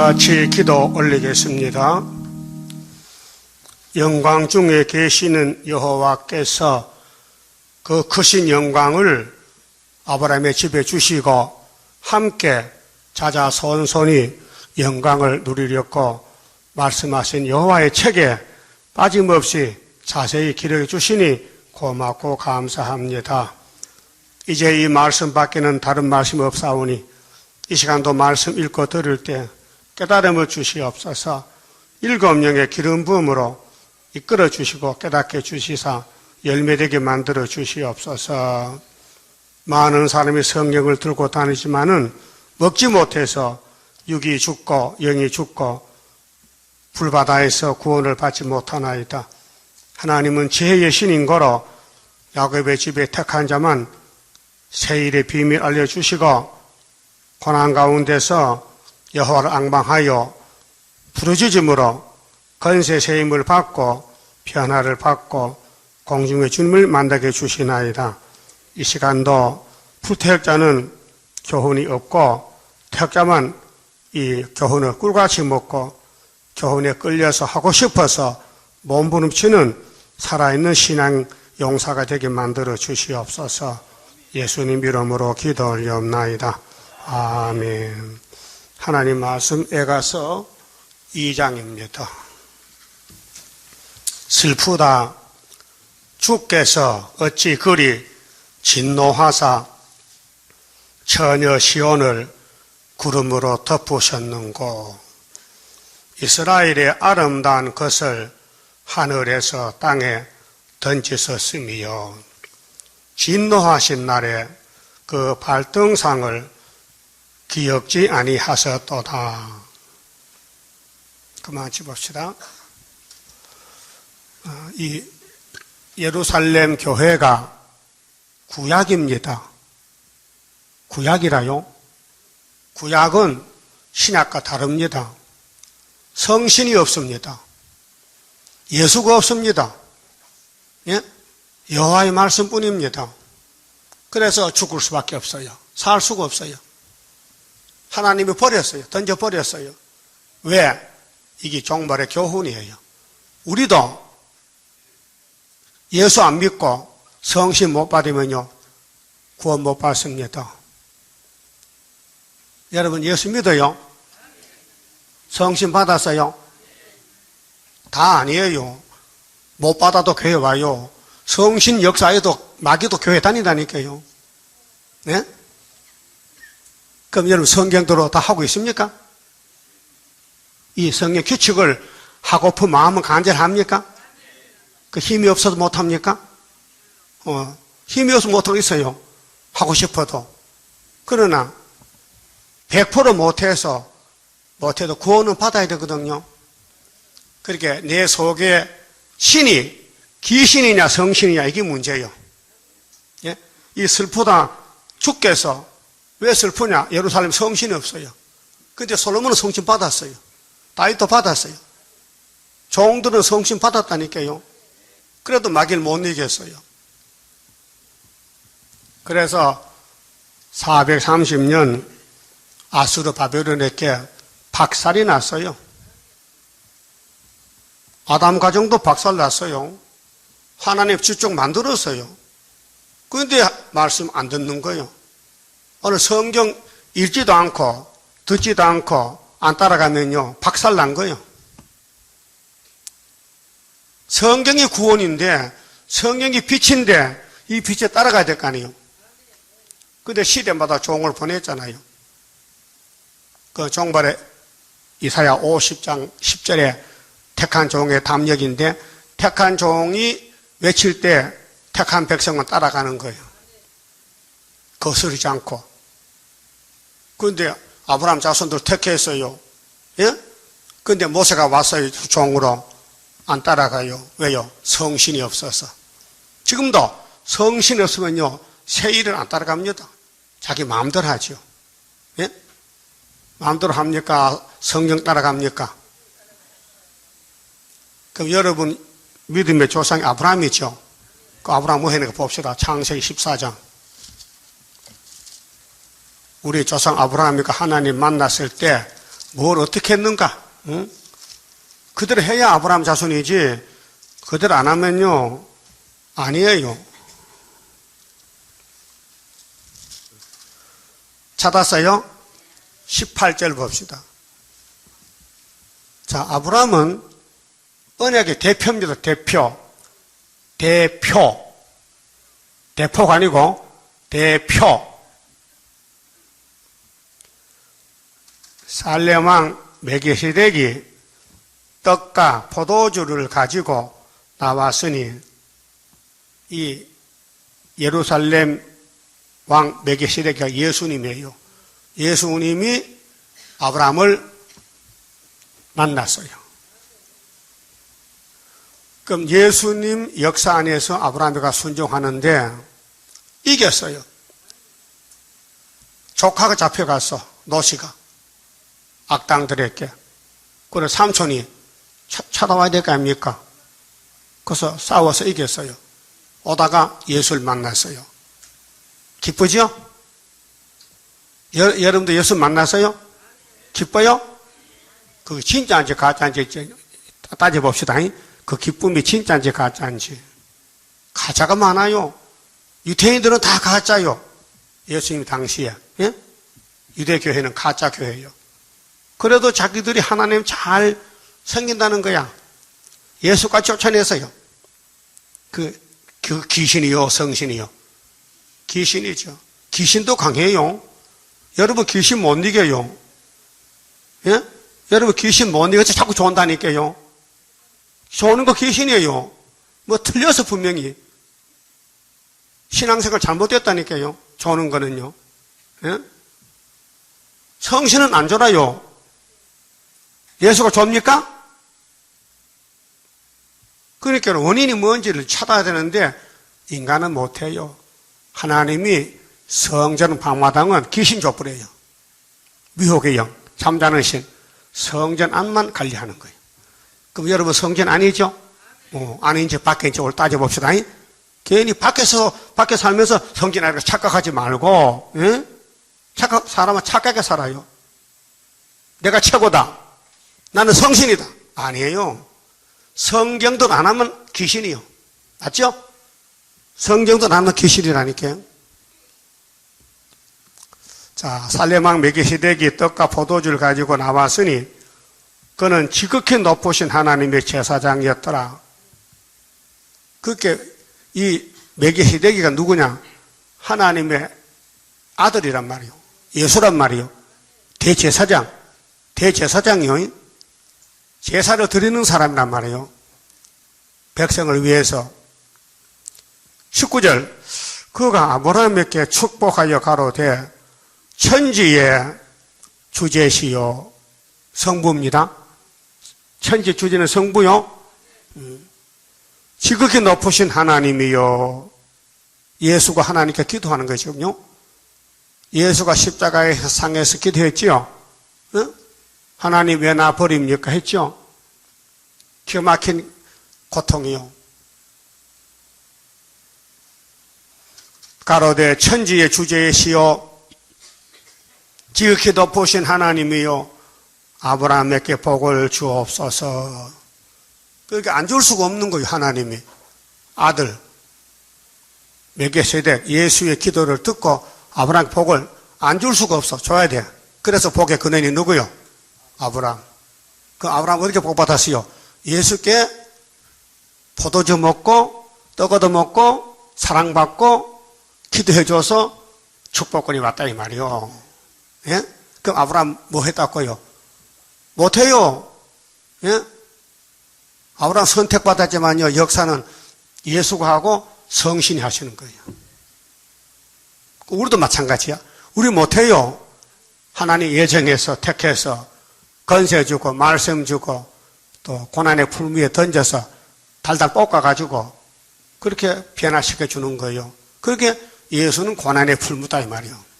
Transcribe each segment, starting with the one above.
같이 기도 올리겠습니다. 영광 중에 계시는 여호와께서 그 크신 영광을 아브라함의 집에 주시고 함께 자자손손이 영광을 누리려고 말씀하신 여호와의 책에 빠짐없이 자세히 기록해 주시니 고맙고 감사합니다. 이제 이 말씀 밖에는 다른 말씀이 없사오니 이 시간도 말씀 읽고 들을 때 깨달음을 주시옵소서. 일곱 영의 기름 부음으로 이끌어 주시고 깨닫게 주시사 열매되게 만들어 주시옵소서. 많은 사람이 성경을 들고 다니지만은 먹지 못해서 육이 죽고 영이 죽고 불바다에서 구원을 받지 못하나이다. 하나님은 지혜의 신인 거로 야곱의 집에 택한 자만 세일의 비밀 알려주시고 고난 가운데서 여호와를 앙방하여 부르짖음으로 건세 세임을 받고 변화를 받고 공중의 주님을 만나게 주시나이다. 이 시간도 불태역자는 교훈이 없고 태역자만 이 교훈을 꿀같이 먹고 교훈에 끌려서 하고 싶어서 몸부림치는 살아있는 신앙 용사가 되게 만들어 주시옵소서. 예수님 이름으로 기도 올리옵나이다. 아멘. 하나님 말씀 에가서 2장입니다. 슬프다. 주께서 어찌 그리 진노하사 처녀 시온을 구름으로 덮으셨는고. 이스라엘의 아름다운 것을 하늘에서 땅에 던지셨으며 진노하신 날에 그 발등상을 기억지 아니하셨도다. 그만 집읍시다. 이 예루살렘 교회가 구약입니다. 구약이라요? 구약은 신약과 다릅니다. 성신이 없습니다. 예수가 없습니다. 예? 여호와의 말씀뿐입니다. 그래서 죽을 수밖에 없어요. 살 수가 없어요. 하나님이 버렸어요. 던져버렸어요. 왜? 이게 종말의 교훈이에요. 우리도 예수 안 믿고 성신 못 받으면요 구원 못 받습니다. 여러분 예수 믿어요? 성신 받았어요? 다 아니에요. 못 받아도 교회 와요. 성신 역사에도 마귀도 교회 다닌다니까요. 네? 그럼 여러분 성경대로 다 하고 있습니까? 이 성경 규칙을 하고픈 마음은 간절합니까? 그 힘이 없어도 못합니까? 힘이 없어서 못하고 있어요. 하고 싶어도. 그러나 100% 못해도 구원은 받아야 되거든요. 그렇게 내 속에 신이 귀신이냐 성신이냐 이게 문제예요. 예? 이 슬프다. 주께서 왜 슬프냐? 예루살렘 성신이 없어요. 근데 솔로몬은 성신 받았어요. 다윗도 받았어요. 종들은 성신 받았다니까요. 그래도 마귀를 못 이겼어요. 그래서 430년 아수르 바벨론에게 박살이 났어요. 아담 가정도 박살 났어요. 하나님 주쪽 만들었어요. 그런데 말씀 안 듣는 거예요. 오늘 성경 읽지도 않고 듣지도 않고 안 따라가면요 박살 난 거예요. 성경이 구원인데 성경이 빛인데 이 빛에 따라가야 될 거 아니에요. 근데 시대마다 종을 보냈잖아요. 그 종발에 이사야 50장 10절에 택한 종의 담력인데 택한 종이 외칠 때 택한 백성만 따라가는 거예요. 거스르지 않고. 그런데 아브라함 자손들 택했어요. 예? 근데 모세가 왔어요. 종으로. 안 따라가요. 왜요? 성신이 없어서. 지금도 성신이 없으면요 새 일을 안 따라갑니다. 자기 마음대로 하죠. 예? 마음대로 합니까? 성경 따라갑니까? 그럼 여러분 믿음의 조상이 아브라함이죠. 그 아브라함 뭐 했는가 봅시다. 창세기 14장. 우리 조상 아브라함이가 하나님 만났을 때 뭘 어떻게 했는가? 응? 그대로 해야 아브라함 자손이지 그대로 안 하면요 아니에요. 찾았어요? 18절 봅시다. 자, 아브라함은 언약의 대표입니다. 대표가 아니고 대표. 살렘 왕 멜기세덱이 떡과 포도주를 가지고 나왔으니 이 예루살렘 왕 멜기세덱이 예수님이에요. 예수님이 아브라함을 만났어요. 그럼 예수님 역사 안에서 아브라함이가 순종하는데 이겼어요. 조카가 잡혀갔어. 노시가 악당들에게. 그래 삼촌이 찾아와야 될 거 아닙니까? 그래서 싸워서 이겼어요. 오다가 예수를 만났어요. 기쁘죠? 여러분도 예수 만났어요? 기뻐요? 그게 진짜인지 가짜인지 따져봅시다. 그 기쁨이 진짜인지 가짜인지. 가짜가 많아요. 유대인들은 다 가짜요. 예수님 당시에. 예? 유대교회는 가짜 교회예요. 그래도 자기들이 하나님 잘 섬긴다는 거야. 예수가 쫓아내서요. 그 귀신이요, 성신이요. 귀신이죠. 귀신도 강해요. 여러분 귀신 못 이겨요. 예? 여러분 귀신 못 이겨서 자꾸 좋은다니까요. 좋은 거 귀신이에요. 뭐 틀려서 분명히. 신앙생활 잘못됐다니까요. 좋은 거는요. 예? 성신은 안 졸아요. 예수가 좁니까? 그러니까 원인이 뭔지를 찾아야 되는데 인간은 못해요. 하나님이 성전 방마당은 귀신 줘버려요. 미혹의 영, 잠자는 신, 성전 안만 관리하는 거예요. 그럼 여러분 성전 아니죠? 아닌지 밖인지 오늘 따져봅시다. 괜히 밖에 살면서 성전 아니라 착각하지 말고, 예? 사람은 착하게 살아요. 내가 최고다. 나는 성신이다. 아니에요. 성경도 안 하면 귀신이요. 맞죠? 성경도 안 하면 귀신이라니까요. 자, 살렘 왕 멜기세덱이 떡과 포도주를 가지고 나왔으니 그는 지극히 높으신 하나님의 제사장이었더라. 그렇게 이 멜기세덱이가 누구냐? 하나님의 아들이란 말이요. 예수란 말이요. 대제사장이요. 제사를 드리는 사람이란 말이에요. 백성을 위해서. 19절. 그가 아브라함에게 축복하여 가로되 천지의 주제시요. 성부입니다. 천지 주제는 성부요. 지극히 높으신 하나님이요. 예수가 하나님께 기도하는 것이군요. 예수가 십자가의 상에서 기도했지요. 하나님 왜 나 버립니까? 했죠. 기가 막힌 고통이요. 가로되 천지의 주제시요 지극히 높으신 하나님이요 아브라함에게 복을 주옵소서. 그러니까 안 줄 수가 없는 거예요. 하나님이 아들 멜기세덱 예수의 기도를 듣고 아브라함 복을 안 줄 수가 없어. 줘야 돼. 그래서 복의 근원이 누구요? 아브라함. 그 아브라함 어떻게 복 받았어요? 예수께 포도주 먹고 떡 얻어 먹고 사랑받고 기도해줘서 축복권이 왔다 이 말이요. 예? 그럼 아브라함 뭐 했다고요? 못해요. 예? 아브라함 선택받았지만요, 역사는 예수가 하고 성신이 하시는 거예요. 우리도 마찬가지야. 우리 못해요. 하나님 예정해서 택해서 건세 주고 말씀 주고 또 고난의 풀 위에 던져서 달달 볶아가지고 그렇게 변화시켜 주는 거예요. 그렇게 예수는 고난의 풀무다 이 말이에요.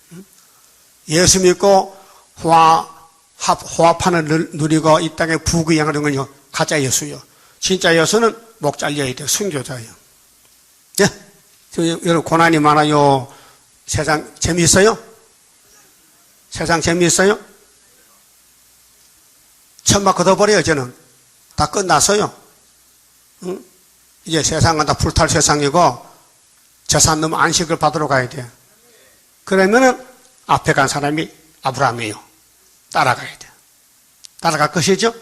예수 믿고 호합판을 누리고 이 땅에 부귀양하는 건요 가짜 예수요. 진짜 예수는 목 잘려야 돼. 순교자예요. 예? 여러분 고난이 많아요. 세상 재미있어요? 세상 재미있어요? 천막 걷어버려요, 이제는. 다 끝났어요. 응? 이제 세상은 다 불탈 세상이고, 재산 넘어 안식을 받으러 가야 돼. 그러면은, 앞에 간 사람이 아브라함이에요. 따라가야 돼. 따라갈 것이죠?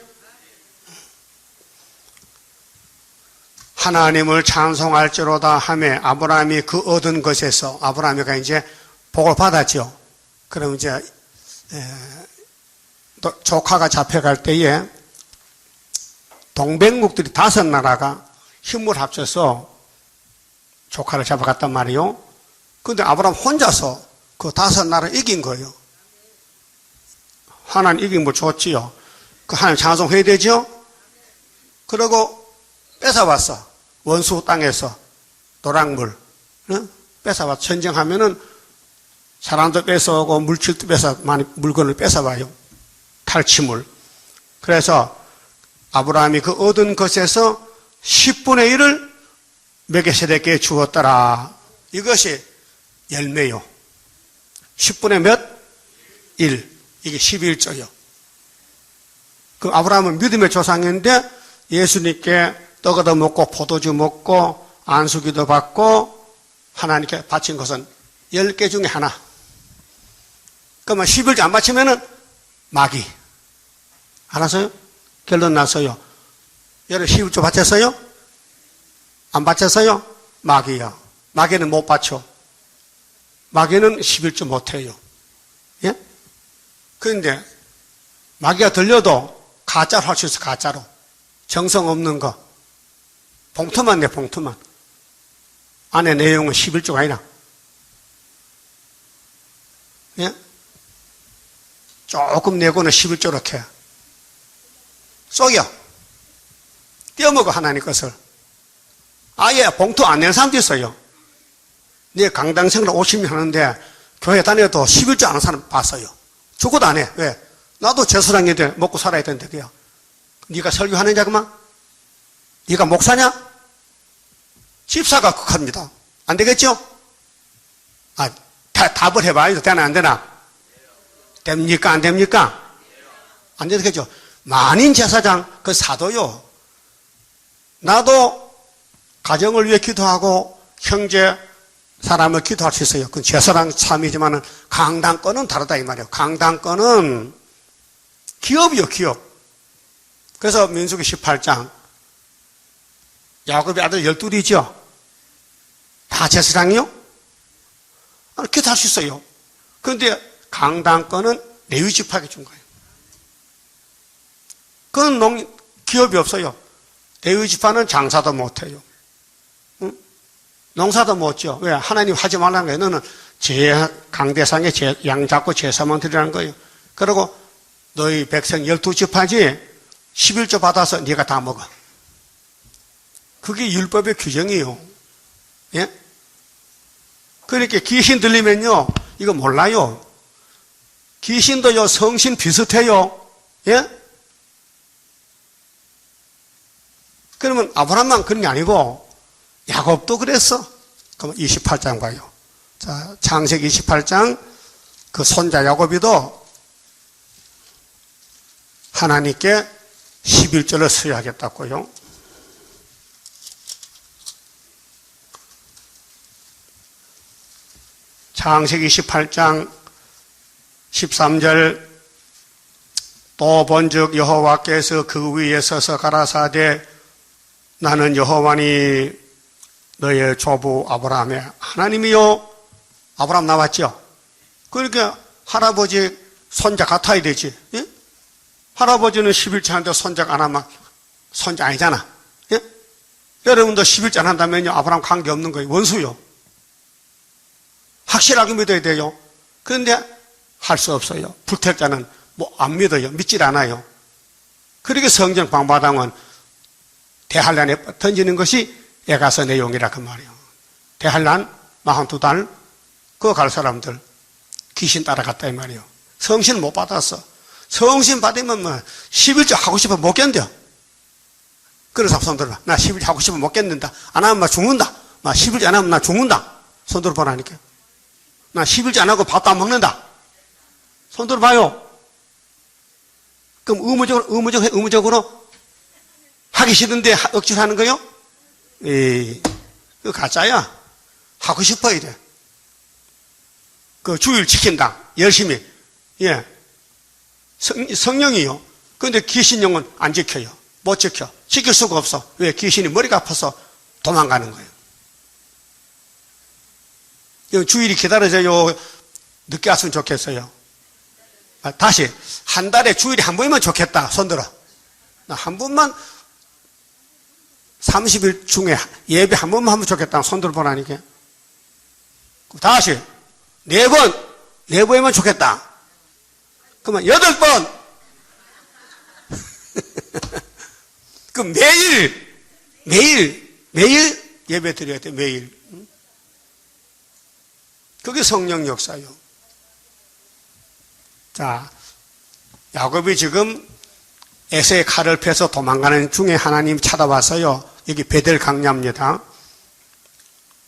하나님을 찬송할지로다 하며 아브라함이 그 얻은 것에서 아브라함이가 이제 복을 받았죠. 그럼 이제 조카가 잡혀갈 때에 동백국들이 5나라가 힘을 합쳐서 조카를 잡아갔단 말이에요. 근데 아브라함 혼자서 그 5나라 이긴 거예요. 하나님 이긴 거 좋지요. 그 하나님 찬송해야 되죠? 그러고 뺏어왔어. 원수 땅에서 노랑물 뺏어와 전쟁하면은 사람도 뺏어오고 물질도 많이 물건을 뺏어와요. 탈취물. 그래서 아브라함이 그 얻은 것에서 10분의 1을 멜기세덱에게 주었더라. 이것이 열매요. 10분의 몇? 1. 이게 11조요. 그 아브라함은 믿음의 조상인데 예수님께 떡 얻어 먹고 포도주 먹고 안수기도 받고 하나님께 바친 것은 10개 중에 하나. 그러면 11조 안 바치면은 마귀. 알았어요? 결론 났어요. 여러분 11조 바쳤어요? 안 바쳤어요? 마귀야. 마귀는 못 바쳐. 마귀는 11조 못해요. 예? 그런데 마귀가 들려도 가짜로 할 수 있어. 가짜로. 정성 없는 거. 봉투만 내, 봉투만. 안에 내용은 11조가 아니라. 예? 조금 내고는 11조로 이렇게. 쏘여. 떼어먹어, 하나님 것을. 아예 봉투 안 내는 사람도 있어요. 네 강당생활 50년 하는데 교회 다녀도 11조 안 하는 사람 봤어요. 죽어도 안 해. 왜? 나도 제수랑인데 먹고 살아야 되는데, 그야. 네가 설교하느냐, 그만? 네가 목사냐? 집사가 극합니다. 안 되겠죠? 답을 해봐야죠. 되나, 안 되나? 됩니까, 안 됩니까? 안 되겠죠? 만인 제사장, 그 사도요. 나도 가정을 위해 기도하고, 형제, 사람을 기도할 수 있어요. 그건 제사랑 참이지만은 강당권은 다르다, 이 말이에요. 강당권은 기업이요, 기업. 그래서 민수기 18장. 야곱의 아들 12이죠? 다 제사장이요? 기도할 수 있어요. 그런데 강당권은 레위지파에게 준 거예요. 그건 기업이 없어요. 레위지파는 장사도 못해요. 응? 농사도 못죠. 왜? 하나님 하지 말라는 거예요. 너는 강대상에 양 잡고 제사만 드리라는 거예요. 그리고 너희 백성 12지파지 11조 받아서 네가 다 먹어. 그게 율법의 규정이에요. 예? 그러니까 귀신 들리면요, 이거 몰라요. 귀신도요, 성신 비슷해요. 예? 그러면 아브라함만 그런 게 아니고, 야곱도 그랬어. 그럼 28장 봐요. 자, 창세기 28장, 그 손자 야곱이도 하나님께 11조를 수여하겠다고요. 창세기 28장 13절 또 본즉 여호와께서 그 위에 서서 가라사대 나는 여호와니 너의 조부 아브라함의 하나님이요. 아브라함 나왔죠. 그러니까 할아버지 손자 같아야 되지. 예? 할아버지는 11조 하는데 손자가 안 하면 손자 아니잖아. 예? 여러분도 11조 안 한다면요 아브라함 관계없는 거예요. 원수요. 확실하게 믿어야 돼요. 그런데 할 수 없어요. 불택자는 뭐 안 믿어요. 믿질 않아요. 그렇게 성경 방바당은 대한란에 던지는 것이 에가서 내용이라 그 말이에요. 대한란 42달 그거 갈 사람들 귀신 따라갔다 이 말이에요. 성신 못 받았어. 성신 받으면 뭐 11조 하고 싶으면 못 견뎌. 그래서 손 들어봐. 나 11조 하고 싶으면 못 견딘다. 안 하면 나 죽는다. 나 11조 안 하면 나 죽는다. 손 들어보라니까. 나 11조 안 하고 밥도 안 먹는다. 손 들어봐요. 그럼 의무적으로 하기 싫은데 억지로 하는 거요? 에이, 그거 가짜야. 하고 싶어, 이래. 그 주일 지킨다. 열심히. 예. 성령이요. 그런데 귀신령은 안 지켜요. 못 지켜. 지킬 수가 없어. 왜? 귀신이 머리가 아파서 도망가는 거예요. 주일이 기다려져요. 늦게 왔으면 좋겠어요. 다시 한 달에 주일이 한 번이면 좋겠다. 손들어. 나 한 번만 30일 중에 예배 한 번만 하면 좋겠다. 손들어 보라니까. 다시 4번 4번이면 좋겠다. 그러면 8번. 그럼 매일 예배 드려야 돼. 매일. 그게 성령 역사요. 자, 야곱이 지금 에서의 칼을 펴서 도망가는 중에 하나님 찾아와서요. 여기 베델 강야입니다.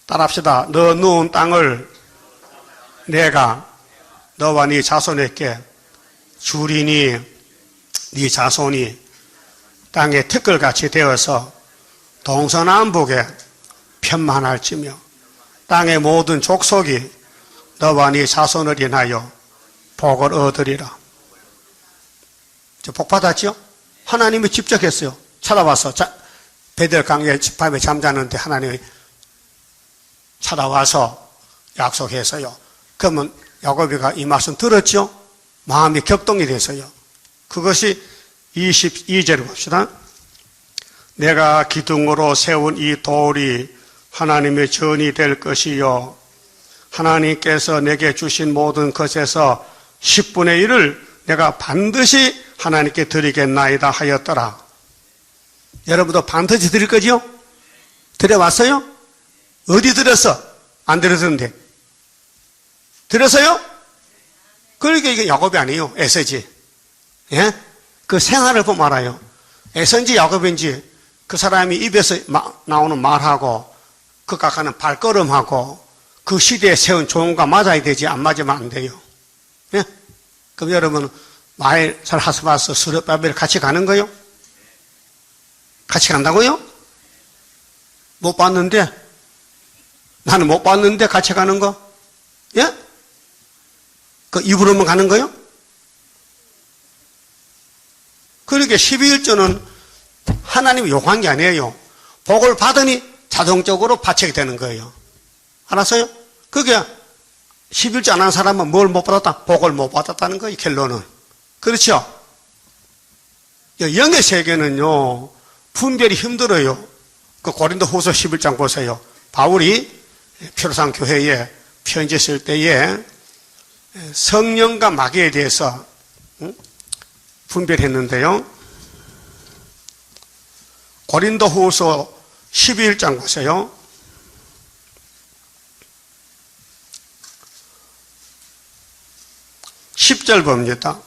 따라합시다. 너 누운 땅을 내가 너와 네 자손에게 주리니 네 자손이 땅의 티끌같이 되어서 동서남북에 편만할지며 땅의 모든 족속이 너와 네 자손을 인하여 복을 얻으리라. 복 받았죠? 하나님이 직접 했어요. 찾아와서 베델 강에 밤에 잠자는데 하나님이 찾아와서 약속해서요. 그러면 야곱이가 이 말씀 들었죠? 마음이 격동이 돼서요. 그것이 22절을 봅시다. 내가 기둥으로 세운 이 돌이 하나님의 전이 될 것이요. 하나님께서 내게 주신 모든 것에서 10분의 1을 내가 반드시 하나님께 드리겠나이다 하였더라. 여러분도 반드시 드릴 거죠? 드려왔어요? 어디 드렸어? 안 드렸는데. 드렸어요? 그러니까 이게 야곱이 아니에요. 에서지. 예? 그 생활을 보면 알아요. 에서인지 야곱인지 그 사람이 입에서 나오는 말하고 그 각하는 발걸음하고 그 시대에 세운 종과 맞아야 되지 안 맞으면 안 돼요. 예? 그럼 여러분 마일 살하스바스 스룹바벨 같이 가는 거요? 같이 간다고요? 못 봤는데 나는 못 봤는데 같이 가는 거? 예? 그 입으로만 가는 거요? 그러니까 12일조는 하나님이 요구한 게 아니에요. 복을 받으니 자동적으로 바치게 되는 거예요. 알았어요? 그게 11조 안 한 사람은 뭘 못 받았다? 복을 못 받았다는 거예요, 결론은. 그렇죠? 영의 세계는요, 분별이 힘들어요. 그 고린도 후서 11장 보세요. 바울이 표로상 교회에 편지 쓸 때에 성령과 마귀에 대해서 분별했는데요. 고린도 후서 11장 보세요. 10절 봅니다.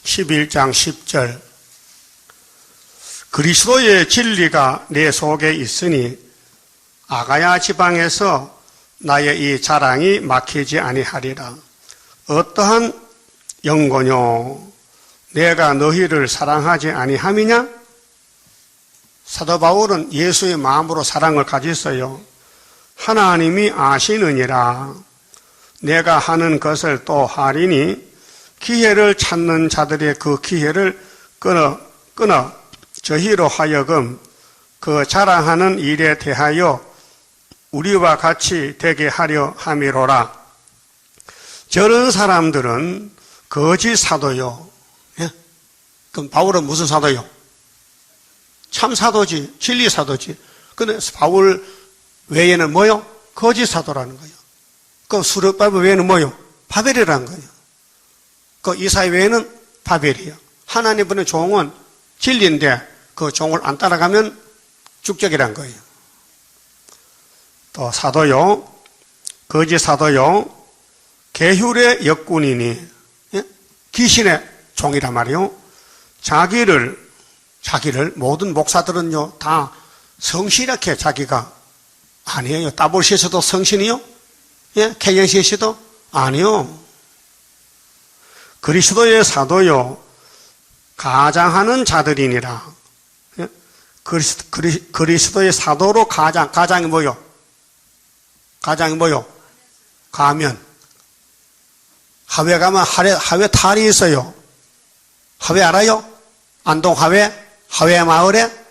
11장 10절. 그리스도의 진리가 내 속에 있으니 아가야 지방에서 나의 이 자랑이 막히지 아니하리라. 어떠한 영고뇨? 내가 너희를 사랑하지 아니함이냐? 사도 바울은 예수의 마음으로 사랑을 가졌어요. 하나님이 아시느니라. 내가 하는 것을 또 하리니 기회를 찾는 자들의 그 기회를 끊어 저희로 하여금 그 자랑하는 일에 대하여 우리와 같이 되게 하려 함이로라. 저런 사람들은 거짓 사도요. 예? 그럼 바울은 무슨 사도요? 참 사도지, 진리 사도지. 근데 바울 외에는 뭐요? 거짓 사도라는 거예요. 그 수르바벨 외에는 뭐요? 바벨이라는 거예요. 그 이사야 외에는 바벨이에요. 하나님 분의 종은 진리인데 그 종을 안 따라가면 축적이란 거예요. 또 사도요, 거짓 사도요, 계율의 역군이니, 예? 귀신의 종이란 말이요. 자기를 모든 목사들은요 다 성실하게 자기가 아니에요. 따볼시에서도 성신이요? 예? 케이엔시에서도 아니요. 그리스도의 사도요 가장하는 자들이니라. 예? 그리스도의 사도로 가장이 뭐요? 가장이 뭐요? 가면. 하회 가면 하회 탈이 있어요. 하회 알아요? 안동 하회 마을에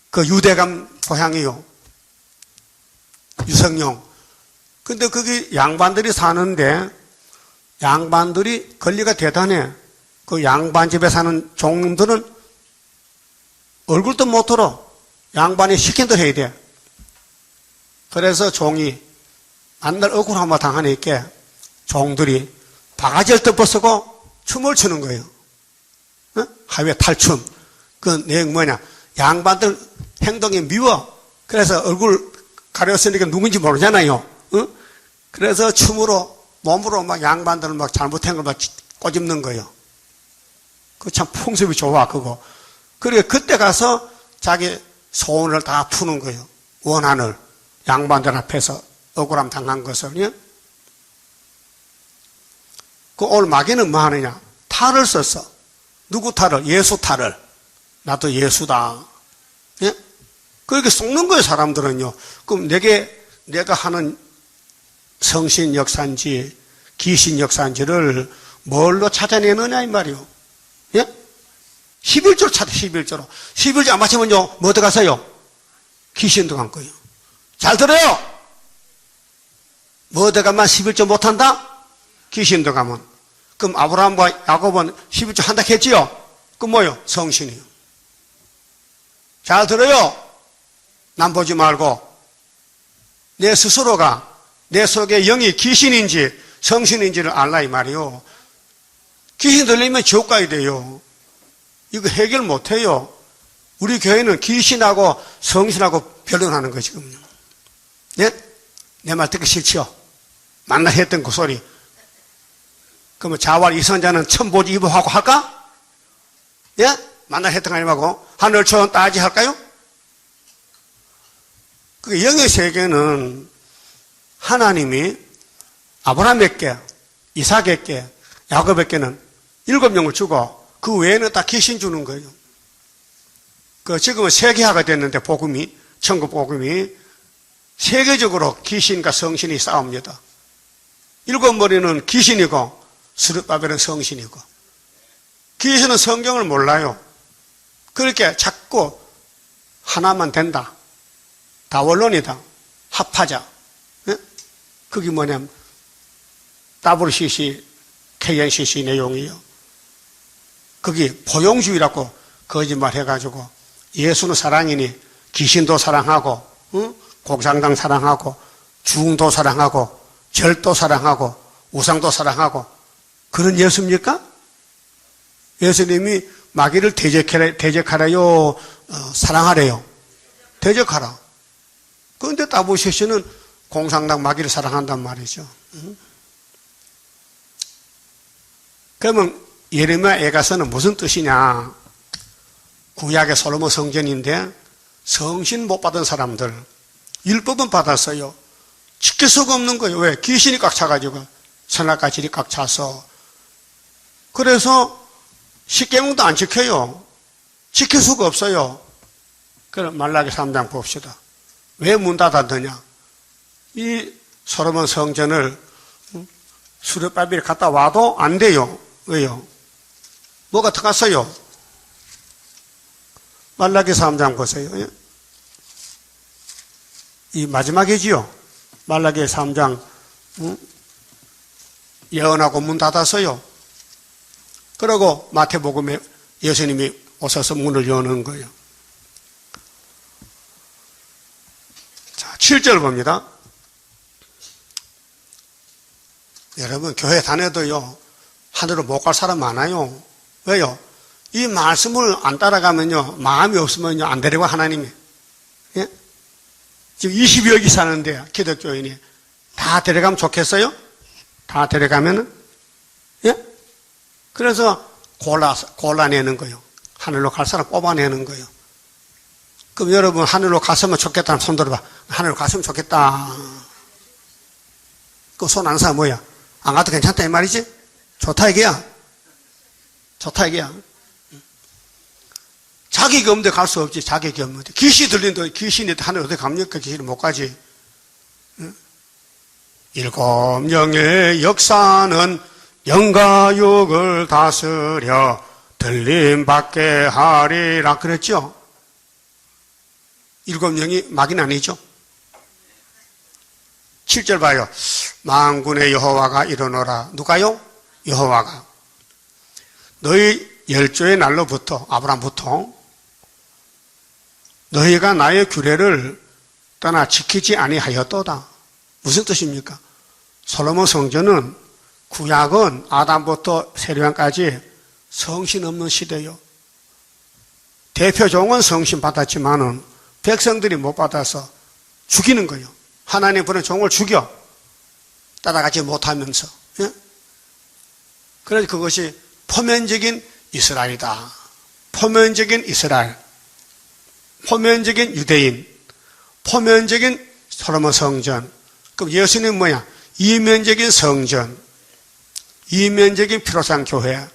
그 유대감 고향이요. 유성룡. 근데 거기 양반들이 사는데 양반들이 권리가 대단해. 그 양반 집에 사는 종들은 얼굴도 못 들어. 양반이 시킨 대로 해야 돼. 그래서 종이 만날 억울 한번 당하니까 종들이 바가지를 덮어쓰고 춤을 추는 거예요. 어? 하회 탈춤. 그 내용 뭐냐? 양반들 행동이 미워. 그래서 얼굴 가렸으니까 누군지 모르잖아요. 어? 그래서 춤으로 몸으로 막 양반들은 막 잘못한 걸 막 꼬집는 거예요. 그 참 풍습이 좋아 그거. 그리고 그때 가서 자기 소원을 다 푸는 거예요. 원한을 양반들 앞에서 억울함 당한 것을. 예? 그 오늘 마귀는 뭐 하느냐? 탈을 썼어. 누구 탈을? 예수 탈을. 나도 예수다. 예? 그렇게 속는 거예요, 사람들은요. 그럼 내가 하는 성신 역사인지, 귀신 역사인지를 뭘로 찾아내느냐, 이 말이요. 예? 11조로 찾아, 11조로. 11조 안 맞히면요, 뭐 들어가세요? 귀신 들어간 거예요. 잘 들어요! 뭐 들어가면 11조 못한다? 귀신 들어가면. 그럼 아브라함과 야곱은 11조 한다 했지요? 그럼 뭐요? 성신이요. 잘 들어요? 남 보지 말고. 내 스스로가 내 속에 영이 귀신인지 성신인지를 알라 이 말이요. 귀신 들리면 지옥 가야 돼요. 이거 해결 못해요. 우리 교회는 귀신하고 성신하고 변론하는 거 지금요. 네? 내 말 듣기 싫지요? 만나 했던 그 소리. 그러면 자활 이선자는 천보지 이보하고 할까? 예? 만나 했던 거 아니고 하늘처럼 따지 할까요? 그 영의 세계는 하나님이 아브라함에게, 이삭에게, 야곱에게는 7명을 주고 그 외에는 다 귀신 주는 거예요. 그 지금은 세계화가 됐는데 복음이, 천국 복음이 세계적으로 귀신과 성신이 싸웁니다. 7머리는 귀신이고 스룹바벨은 성신이고. 귀신은 성경을 몰라요. 그렇게 자꾸 하나만 된다. 다원론이다. 합하자. 네? 그게 뭐냐면 WCC, KNCC 내용이에요. 그게 포용주의라고 거짓말 해가지고 예수는 사랑이니 귀신도 사랑하고 공산당 사랑하고 중도 사랑하고 절도 사랑하고 우상도 사랑하고 그런 예수입니까? 예수님이 마귀를 대적하래요? 사랑하래요? 대적하라. 그런데 WCC는 공산당 마귀를 사랑한단 말이죠. 그러면 예레미야 애가서는 무슨 뜻이냐? 구약의 솔로몬 성전인데 성신 못 받은 사람들 율법은 받았어요. 지킬 수가 없는 거예요. 왜? 귀신이 꽉 차가지고 선악과 질이 꽉 차서. 그래서 십계명도 안 지켜요. 지킬 수가 없어요. 그럼 말라기 3장 봅시다. 왜 문 닫았느냐? 이 솔로몬 성전을 수르바벨이 갔다 와도 안 돼요. 왜요? 뭐가 들어갔어요? 말라기 3장 보세요. 이 마지막이지요. 말라기 3장 예언하고 문 닫았어요. 그리고 마태복음에 예수님이 오셔서 문을 여는 거예요. 자, 7절 봅니다. 여러분 교회 다녀도요 하늘로 못 갈 사람 많아요. 왜요? 이 말씀을 안 따라가면요 마음이 없으면요 안 데려가 하나님이. 예? 지금 20여기 사는데 기독교인이 다 데려가면 좋겠어요? 다 데려가면은 예? 그래서 골라내는 거예요. 하늘로 갈 사람 뽑아내는 거예요. 그럼 여러분 하늘로 갔으면 좋겠다는 손 들어봐. 하늘로 갔으면 좋겠다. 그 손 안 사 뭐야? 안 가도 괜찮다 이 말이지? 좋다 이게야. 좋다 이게야. 자격이 없는데 갈 수 없지. 자격이 없는데. 귀신이 들린다. 귀신이 하늘 어디 갑니까? 귀신이 못 가지. 일곱 영의 역사는 영과 육을 다스려 들림받게 하리라 그랬죠? 일곱 영이 막인 아니죠? 7절 봐요. 만군의 여호와가 일어나라. 누가요? 여호와가. 너희 열조의 날로부터, 아브라함부터 너희가 나의 규례를 떠나 지키지 아니하였도다. 무슨 뜻입니까? 솔로몬 성전은 구약은 아담부터 세례왕까지 성신 없는 시대요. 대표종은 성신 받았지만은 백성들이 못 받아서 죽이는 거예요. 하나님 보낸 종을 죽여. 따라가지 못하면서. 예? 그래서 그것이 포면적인 이스라엘이다. 포면적인 이스라엘. 포면적인 유대인. 포면적인 솔로몬 성전. 그럼 예수님은 뭐야? 이면적인 성전. 이면적인 피로상 교회.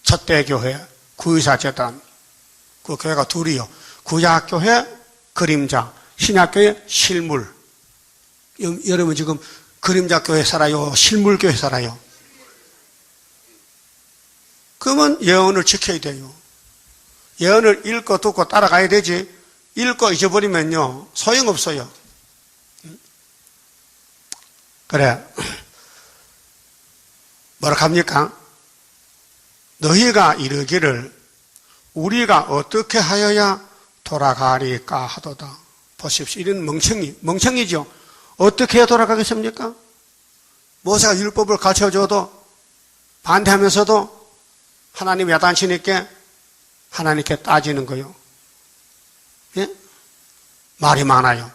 첫대 교회. 구의사 재단. 그 교회가 둘이요. 구약 교회 그림자. 신약 교회 실물. 여러분 지금 그림자 교회 살아요? 실물 교회 살아요? 그러면 예언을 지켜야 돼요. 예언을 읽고 듣고 따라가야 되지. 읽고 잊어버리면요 소용없어요. 그래. 뭐라 합니까? 너희가 이르기를 우리가 어떻게 하여야 돌아가리까 하도다. 보십시오. 이런 멍청이죠. 어떻게 해야 돌아가겠습니까? 모세가 율법을 가르쳐줘도 반대하면서도 하나님 야단치니까 하나님께 따지는 거요. 예? 말이 많아요.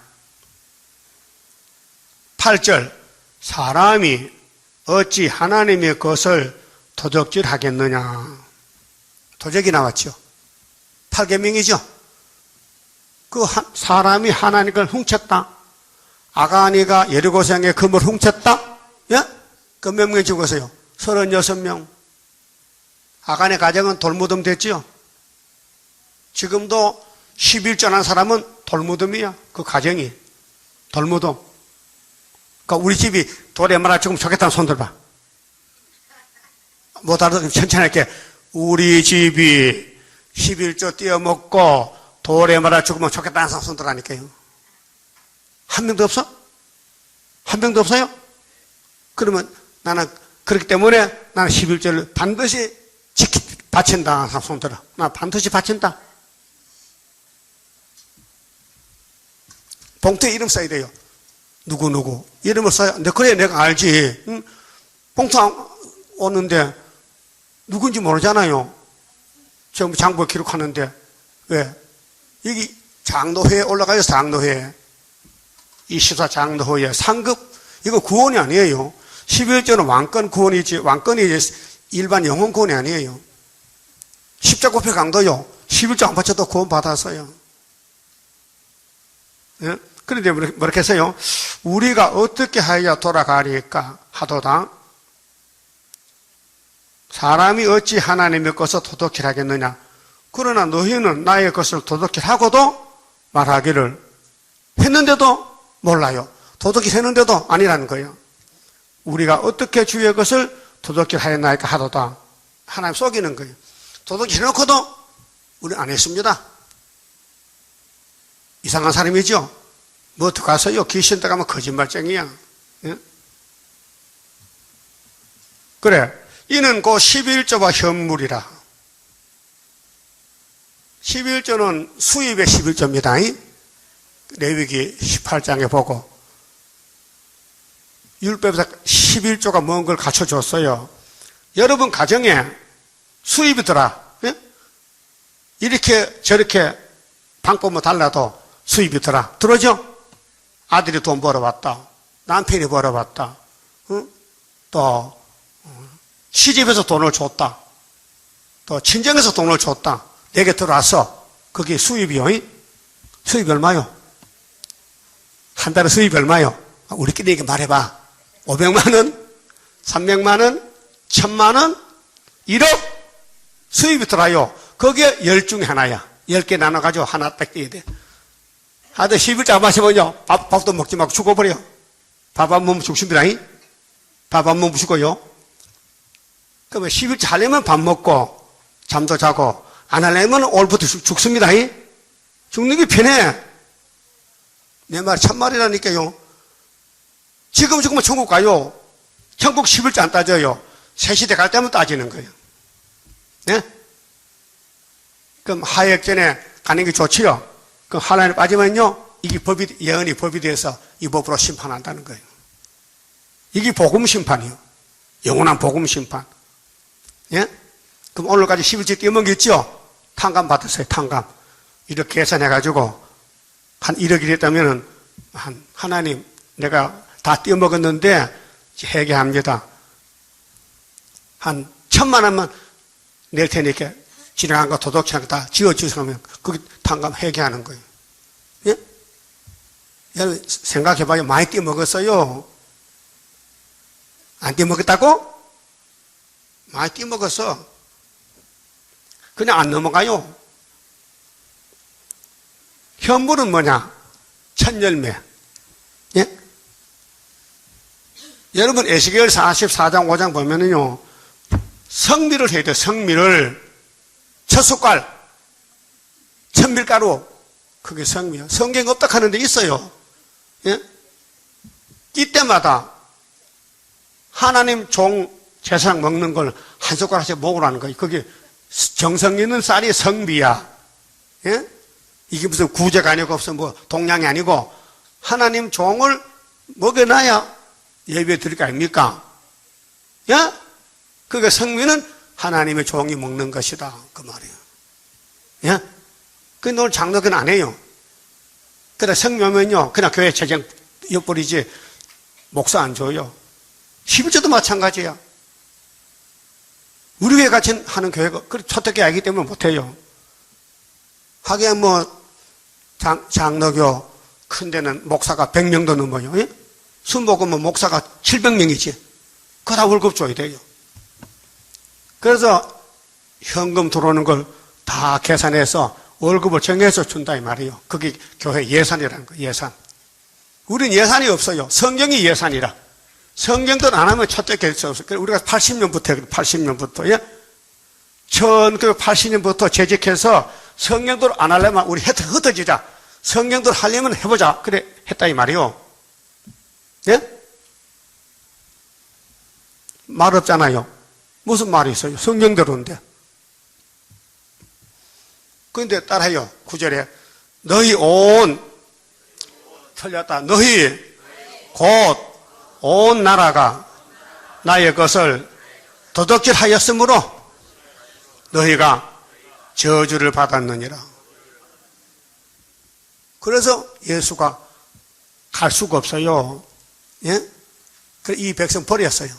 8절 사람이 어찌 하나님의 것을 도적질하겠느냐. 도적이 나왔죠. 8계명이죠. 그 사람이 하나님 걸 훔쳤다. 아가니가 여리고성의 금을 훔쳤다. 예? 그 몇 명이 죽었어요? 36명. 아간의 가정은 돌무덤 됐지요. 지금도 11전한 사람은 돌무덤이야. 그 가정이 돌무덤. 그러니까 우리 집이 돌에 말아 죽으면 좋겠다는 손 들봐. 못 알아서 천천히 할게. 우리 집이 11조 띄어먹고 돌에 말아 죽으면 좋겠다는 손 들라니까요. 한 명도 없어? 한 명도 없어요? 그러면 나는 그렇기 때문에 나는 11조를 반드시 바친다. 손 들어. 나 반드시 바친다. 봉투에 이름 써야 돼요. 누구 이름을 써야. 그래 내가 알지. 응? 봉투 오는데 누군지 모르잖아요. 전부 장부에 기록하는데 왜? 여기 장로회에 올라가요. 장로회. 이 시사 장로회 상급 이거 구원이 아니에요. 11조는 왕권 구원이지. 왕권이 일반 영혼 구원이 아니에요. 십자고표 강도요. 11조 안 바쳐도 구원 받았어요. 예? 그런데 뭐렇게 했어요? 우리가 어떻게 하여야 돌아가리까 하도다. 사람이 어찌 하나님의 것을 도둑질 하겠느냐. 그러나 너희는 나의 것을 도둑질 하고도 말하기를 했는데도 몰라요. 도둑질 했는데도 아니라는 거예요. 우리가 어떻게 주의 것을 도둑질 하였나이까 하도다. 하나님 속이는 거예요. 도둑질 해놓고도 우리 안 했습니다. 이상한 사람이죠. 뭐 어떡하세요? 귀신 들어가면 거짓말쟁이야. 예? 그래. 이는 곧 11조와 현물이라. 11조는 수입의 11조입니다. 레위기 18장에 보고 율법에서 11조가 뭔 걸 갖춰줬어요. 여러분 가정에 수입이 들어. 예? 이렇게 저렇게 방법은 달라도 수입이 들어죠? 아들이 돈 벌어왔다. 남편이 벌어왔다. 또 시집에서 돈을 줬다. 또 친정에서 돈을 줬다. 내게 들어왔어. 그게 수입이요. 수입이 얼마요? 한 달에 수입이 얼마요? 우리끼리 이렇게 말해봐. 500만 원? 300만 원? 1,000만 원, 1억 수입이 들어요. 거기에 10 중에 하나야. 10개 나눠가지고 하나 딱 떼야 돼. 하여튼 11자 마시면요. 밥도 먹지 말고 죽어버려. 밥 안 먹으면 죽습니다. 밥 안 먹으면 죽어요. 그러면 11자 하려면 밥 먹고 잠도 자고 안 하려면 오늘부터 죽습니다. 죽는 게 편해. 내 말 참말이라니까요. 지금 죽으면 천국 가요. 천국 11자 안 따져요. 새 시대 갈 때면 따지는 거예요. 네? 그럼 하역전에 가는 게 좋지요. 그럼 하나님 빠지면요. 이게 예언이 법이 돼서 이 법으로 심판한다는 거예요. 이게 복음 심판이요. 영원한 복음 심판. 예? 그럼 오늘까지 11째 떼먹겠죠? 탕감 받았어요, 탕감. 이렇게 계산해가지고, 한 1억이 됐다면은, 하나님, 내가 다 떼먹었는데, 회개합니다. 한 1,000만 원만 낼 테니까, 지나간 거 도덕처럼 다 지어주시면, 그게 탕감 회개하는 거예요. 예? 여러분, 생각해봐요. 많이 떼먹었어요. 안 떼먹었다고? 많이 떼먹었어. 그냥 안 넘어가요. 현물은 뭐냐? 천열매. 예? 여러분, 에스겔 44장 5장 보면은요, 성미를 해야 돼요. 성미를. 첫 숟갈. 천밀가루. 그게 성미요. 성경 없다 하는 데 있어요. 예? 이때마다 하나님 종 제사장 먹는 걸 한 숟가락씩 먹으라는 거예요. 그게 정성 있는 쌀이 성비야. 예? 이게 무슨 구제가 아니고 없어 뭐 동양이 아니고 하나님 종을 먹여놔야 예배 드릴 거 아닙니까? 예? 그게 성미는 하나님의 종이 먹는 것이다. 그 말이에요. 예? 근데 오늘 장로교는 안 해요. 그래 성묘면요 그냥 교회 재정 엿버리지 목사 안 줘요. 11조도 마찬가지야. 우리 교회 같이 하는 교회가 그렇게 초대교회 아니기 때문에 못해요. 하긴 뭐 장로교 큰 데는 목사가 100명도 넘어요. 예? 순복음은 목사가 700명이지. 그거 다 월급 줘야 돼요. 그래서 현금 들어오는 걸 다 계산해서 월급을 정해서 준다 이 말이에요. 그게 교회 예산이라는 거예요. 예산. 우리는 예산이 없어요. 성경이 예산이라. 성경도 안 하면 첫째 결정 없어요. 우리가 80년부터 해요. 80년부터. 예? 1980년부터 재직해서 성경도를 안 하려면 우리 흩어지자. 성경도를 하려면 해보자. 그래 했다 이 말이요. 예? 말 없잖아요. 무슨 말이 있어요? 성경대로인데. 그런데 따라해요. 9절에 너희 틀렸다. 너희 곧 온 나라가 나의 것을 도둑질하였으므로 너희가 저주를 받았느니라. 그래서 예수가 갈 수가 없어요. 예? 이 백성 버렸어요.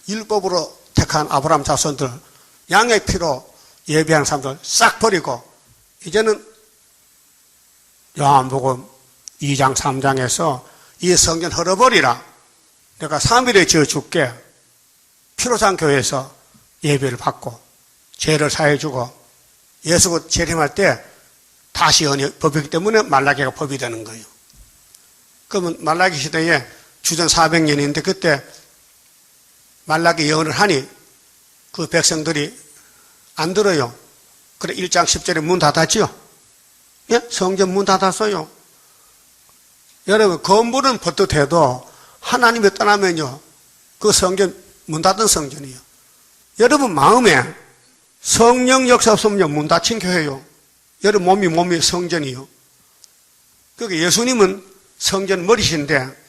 율법으로 택한 아브라함 자손들, 양의 피로 예배하는 사람들 싹 버리고 이제는 요한복음 2장 3장에서 이 성전 헐어버리라. 내가 3일에 지어줄게. 피로상 교회에서 예배를 받고 죄를 사해주고 예수가 재림할 때 다시 법이기 때문에 말라기가 법이 되는 거예요. 그러면 말라기 시대에 주전 400년인데 그때 말라기 예언을 하니 그 백성들이 안 들어요. 그래 1장 10절에 문 닫았지요. 예? 성전 문 닫았어요. 여러분 건물은 버뜩해도 하나님이 떠나면요 그 성전 문 닫은 성전이에요. 여러분 마음에 성령 역사 없으면 문 닫힌 교회요. 여러분 몸이 성전이요. 그러니까 예수님은 성전 머리신데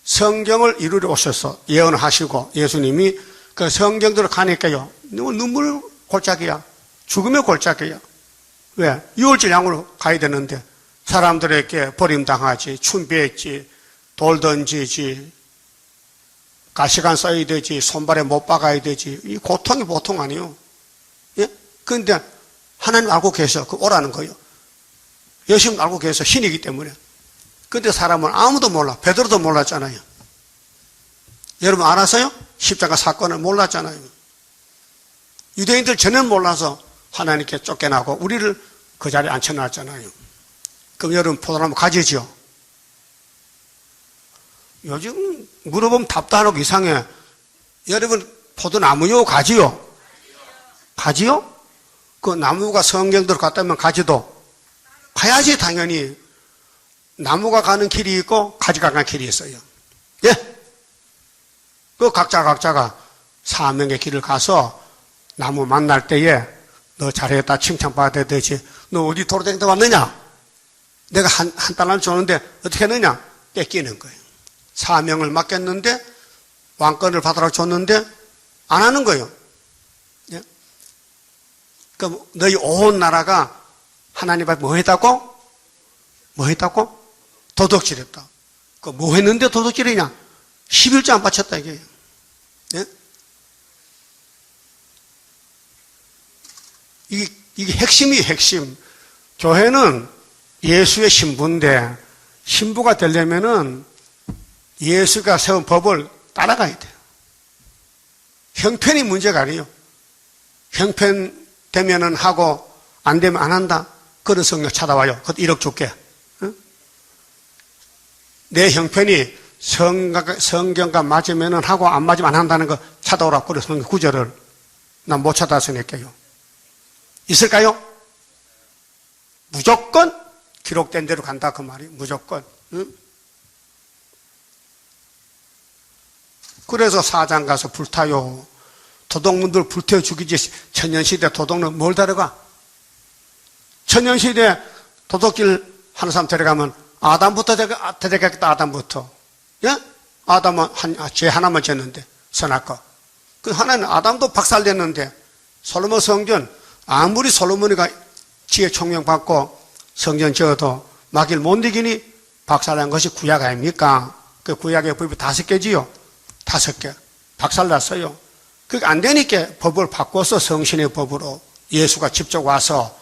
성경을 이루려 오셔서 예언을 하시고 예수님이 그 성경대로 가니까요 눈물 골짜기야. 죽으면 골짜기야. 왜? 유월절 양으로 가야 되는데 사람들에게 버림당하지, 춘배했지, 돌 던지지, 가시관 써야 되지, 손발에 못 박아야 되지. 이 고통이 보통 아니에요. 예? 그런데 하나님 알고 계셔. 그 오라는 거예요. 예수님 알고 계셔. 신이기 때문에. 근데 사람은 아무도 몰라. 베드로도 몰랐잖아요. 여러분 알았어요? 십자가 사건을 몰랐잖아요. 유대인들 전혀 몰라서 하나님께 쫓겨나고 우리를 그 자리에 앉혀놨잖아요. 그럼 여러분 포도나무 가지죠? 요즘 물어보면 답도 안 하고 이상해. 여러분 포도나무요 가지요? 가지요? 그 나무가 성경대로 갔다면 가지도 가야지 당연히. 나무가 가는 길이 있고 가지가 가는 길이 있어요. 예? 그 각자가 사명의 길을 가서 나무 만날 때에 너 잘했다 칭찬받아야 되지. 너 어디 도로다니다 왔느냐? 내가 한 달러 줬는데 어떻게 했느냐? 뺏기는 거예요. 사명을 맡겼는데 왕권을 받으라고 줬는데 안 하는 거예요. 예? 그럼 너희 온 나라가 하나님 앞에 뭐 했다고? 뭐 했다고? 도둑질했다. 그 뭐 했는데 도둑질이냐? 11조 안 바쳤다 이게. 예? 이게 핵심이에요, 핵심. 교회는 예수의 신부인데 신부가 되려면은 예수가 세운 법을 따라가야 돼요. 형편이 문제가 아니에요. 형편 되면은 하고 안 되면 안 한다. 그런 성경 찾아와요. 그것도 1억 줄게. 응? 내 형편이 성경과 맞으면은 하고 안 맞으면 안 한다는 거 찾아오라고 그래 성경 구절을 난 못 찾아서니까요. 있을까요? 무조건 기록된 대로 간다 그 말이 무조건. 응? 그래서 사장 가서 불타요. 도둑놈들 불태워 죽이지. 천년시대 도둑놈 뭘 데려가? 천년시대 도둑질 하는 사람 데려가면 아담부터 데려가겠다. 아담부터. 예? 아담은 죄 하나만 졌는데 선악과. 그 하나는 아담도 박살냈는데 솔로몬 성전 아무리 솔로몬이가 지혜 총명 받고 성전 지어도 마귀를 못 이기니 박살난 것이 구약 아닙니까? 그 구약의 법이 5개지요. 5개. 박살났어요. 그게 안 되니까 법을 바꿔서 성신의 법으로 예수가 직접 와서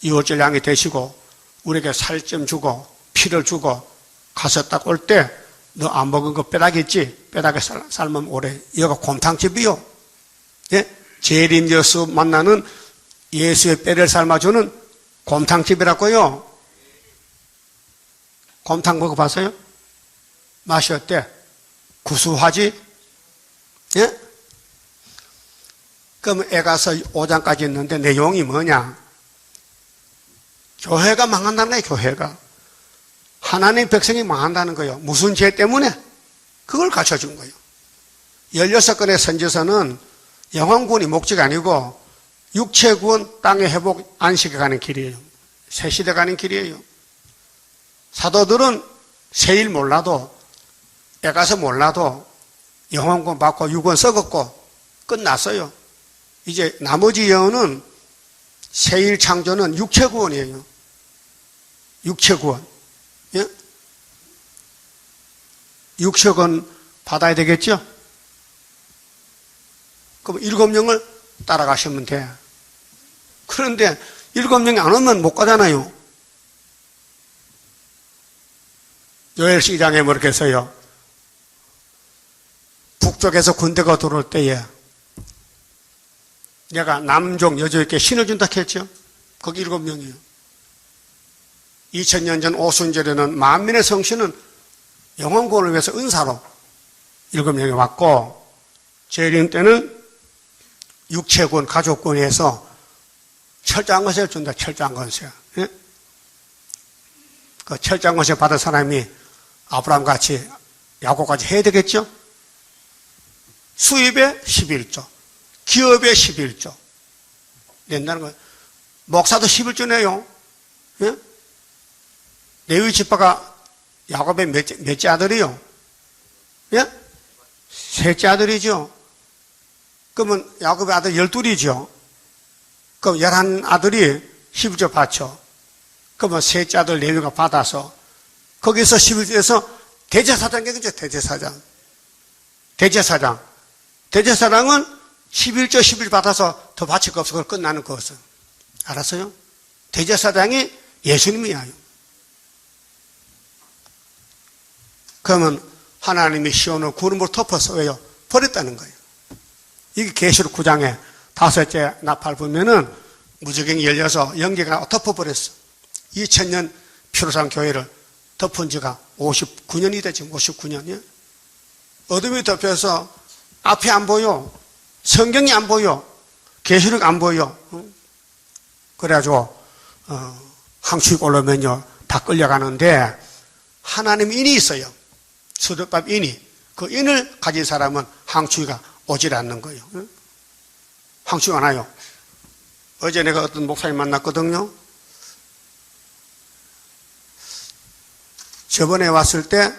이웃절 양이 되시고 우리에게 살점 주고 피를 주고 가서 딱 올 때 너 안 먹은 거 빼라겠지? 빼라게 삶으면 오래. 여기가 곰탕집이요. 예? 재림 여수 만나는 예수의 뼈를 삶아주는 곰탕집이라고요. 곰탕 먹어봤어요? 맛이 어때? 구수하지? 예? 그럼 애 가서 5장까지 있는데 내용이 뭐냐? 교회가 망한다는 거예요, 교회가. 하나님의 백성이 망한다는 거예요. 무슨 죄 때문에? 그걸 가르쳐준 거예요. 16건의 선지서는 영혼구원이 목적이 아니고 육체구원, 땅의 회복, 안식에 가는 길이에요. 새 시대 가는 길이에요. 사도들은 세일 몰라도 애 가서 몰라도 영혼구원 받고 육원 썩었고 끝났어요. 이제 나머지 영혼은 세일 창조는 육체구원이에요. 육체구원. 예? 육체구원 받아야 되겠죠? 그럼 7명을 따라가시면 돼. 그런데 7명이 안 오면 못 가잖아요. 요엘 12장에 뭐 이렇게 써요. 북쪽에서 군대가 들어올 때에 내가 남종 여종에게 신을 준다 했죠. 거기 7명이에요. 2000년 전 오순절에는 만민의 성신은 영혼구원을 위해서 은사로 7명이 왔고 재림 때는 육체구원, 가족구원에서 철저한 것을 준다. 철저한 것을. 예? 그 철저한 것을 받은 사람이 아브라함같이 야곱까지 해야 되겠죠? 수입에 11조, 기업에 11조 낸다는 거예요. 목사도 11조 내요. 예? 레위 지파가 야곱의 몇째 아들이요? 예? 셋째 아들이죠. 그러면 야곱의 아들 12이죠. 그럼 11아들이 11조 바쳐. 그러면 셋째 아들 레위가 받아서 거기서 11조에서 대제사장이겠죠. 대제사장. 대제사장은 11조 11 받아서 더 바칠 거 없어. 그걸 끝나는 거였어요. 알았어요? 대제사장이 예수님이에요. 그러면 하나님이 시온을 구름으로 덮어서 왜요? 버렸다는 거예요. 이게 계시록 9장에 5째 나팔 보면은 무저갱이 열려서 연기가 덮어버렸어. 2000년 피로상 교회를 덮은 지가 59년이 되지, 59년이요. 어둠이 덮여서 앞이 안 보여. 성경이 안 보여. 계시록 안 보여. 그래가지고, 항추위 올라오면요, 다 끌려가는데, 하나님 인이 있어요. 수도밥 인이. 그 인을 가진 사람은 항추위가 오질 않는 거예요. 항추위가 안 와요. 어제 내가 어떤 목사님 만났거든요. 저번에 왔을 때,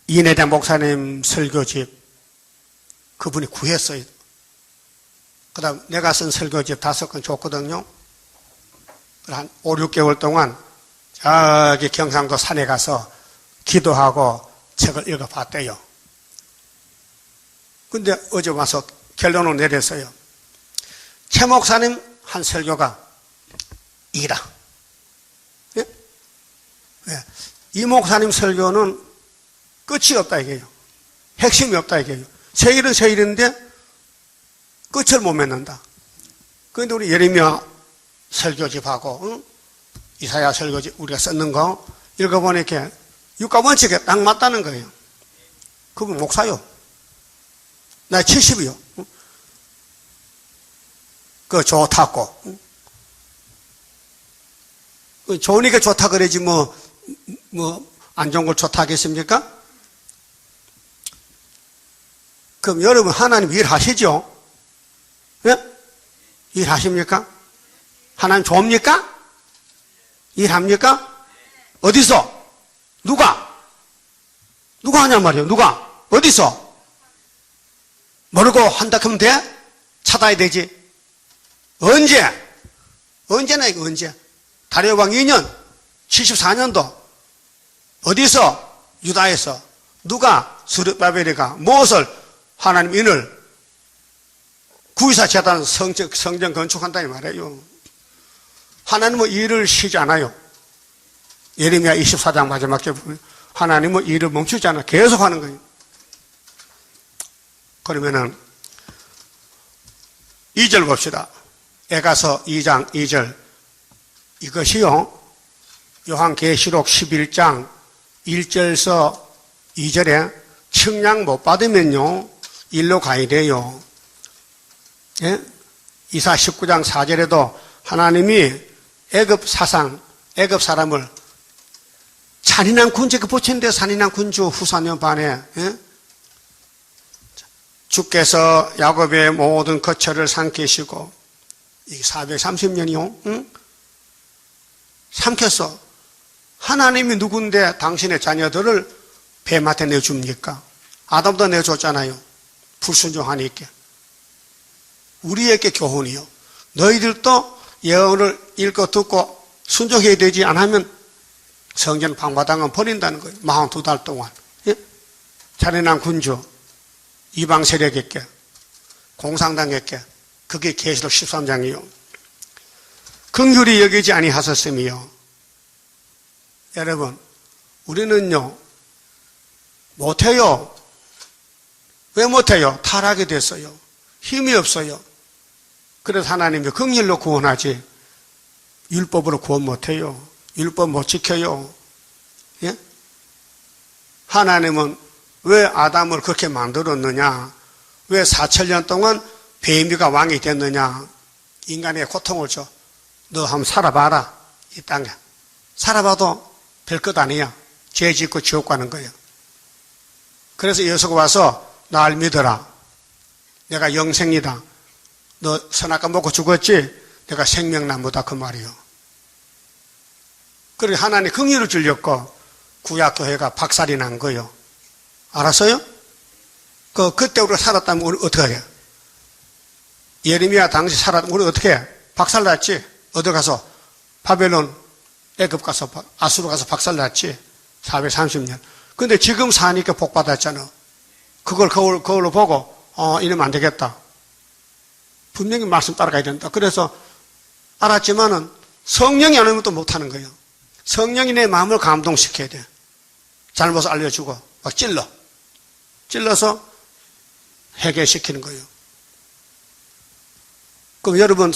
이내대 목사님 설교집, 그분이 구했어요. 그 다음 내가 쓴 설교집 5권 줬거든요. 한 5, 6개월 동안 저기 경상도 산에 가서 기도하고 책을 읽어봤대요. 근데 어제 와서 결론을 내렸어요. 최 목사님 한 설교가 이라. 예? 예. 이 목사님 설교는 끝이 없다 이게요. 핵심이 없다 이게요. 새 일은 새 일인데 끝을 못 맺는다. 그런데 우리 예레미야 설교집하고 이사야 설교집 우리가 썼는 거 읽어보니까 육가원칙에 딱 맞다는 거예요. 그분 목사요. 나 70이요. 그거 좋다고. 좋으니까 좋다 그러지 안 좋은 걸 좋다 하겠습니까? 그럼 여러분 하나님 일하시죠? 예? 일하십니까? 하나님 좋습니까? 일합니까? 어디서? 누가 하냔 말이에요. 누가? 어디서? 모르고 한다 하면 돼? 찾아야 되지. 언제나 이거 언제? 다리오 왕 2년 74년도 어디서? 유다에서 누가? 스룹바벨이가 무엇을? 하나님 인을 구이사 재단 성전 건축한다니 말이에요. 하나님은 일을 쉬지 않아요. 예레미야 24장 마지막 에 보면 하나님은 일을 멈추지 않아. 계속 하는 거예요. 그러면은 2절 봅시다. 에가서 2장 2절. 이것이요, 요한계시록 11장 1절서 2절에 측량 못 받으면요 일로 가야 돼요. 예? 이사 19장 4절에도 하나님이 애굽 사상, 애굽 사람을 잔인한 군주에게 붙였는데 잔인한 군주 후사년 반에, 예? 주께서 야곱의 모든 거처를 삼키시고, 이게 430년이요, 응? 삼켰어. 하나님이 누군데 당신의 자녀들을 뱀한테 내줍니까? 아담도 내줬잖아요. 불순종하니까. 우리에게 교훈이요. 너희들도 예언을 읽고 듣고 순종해야 되지 않으면 성전 방바닥은 버린다는 거예요. 42달 동안. 예? 잔인한 군주, 이방 세력에게, 공산당에게, 그게 계시록 13장이요. 긍휼히 여기지 아니하셨음이요. 여러분, 우리는요, 못해요. 왜 못해요? 타락이 됐어요. 힘이 없어요. 그래서 하나님이 긍휼로 구원하지 율법으로 구원 못해요. 율법 못 지켜요. 예? 하나님은 왜 아담을 그렇게 만들었느냐? 왜 4천년 동안 뱀이가 왕이 됐느냐? 인간에게 고통을 줘. 너 한번 살아봐라. 이 땅에. 살아봐도 별것 아니야. 죄 짓고 지옥 가는 거예요. 그래서 예수가 와서 날 믿어라. 내가 영생이다. 너 선악과 먹고 죽었지? 내가 생명나무다 그 말이요. 그리고 하나님 긍휼을 주려고 구약교회가 박살이 난 거예요. 알았어요? 그때 우리가 살았다면 우리 어떻게 해? 예레미야 당시 살았다면 우리 어떻게 해? 박살났지? 어디 가서? 바벨론, 애굽 가서, 아수르 가서 박살났지? 430년. 근데 지금 사니까 복 받았잖아. 그걸 거울로 보고, 이러면 안 되겠다. 분명히 말씀 따라가야 된다. 그래서 알았지만은 성령이 안 오면 또 못하는 거예요. 성령이 내 마음을 감동시켜야 돼. 잘못을 알려주고 막 찔러서 해결시키는 거예요. 그럼 여러분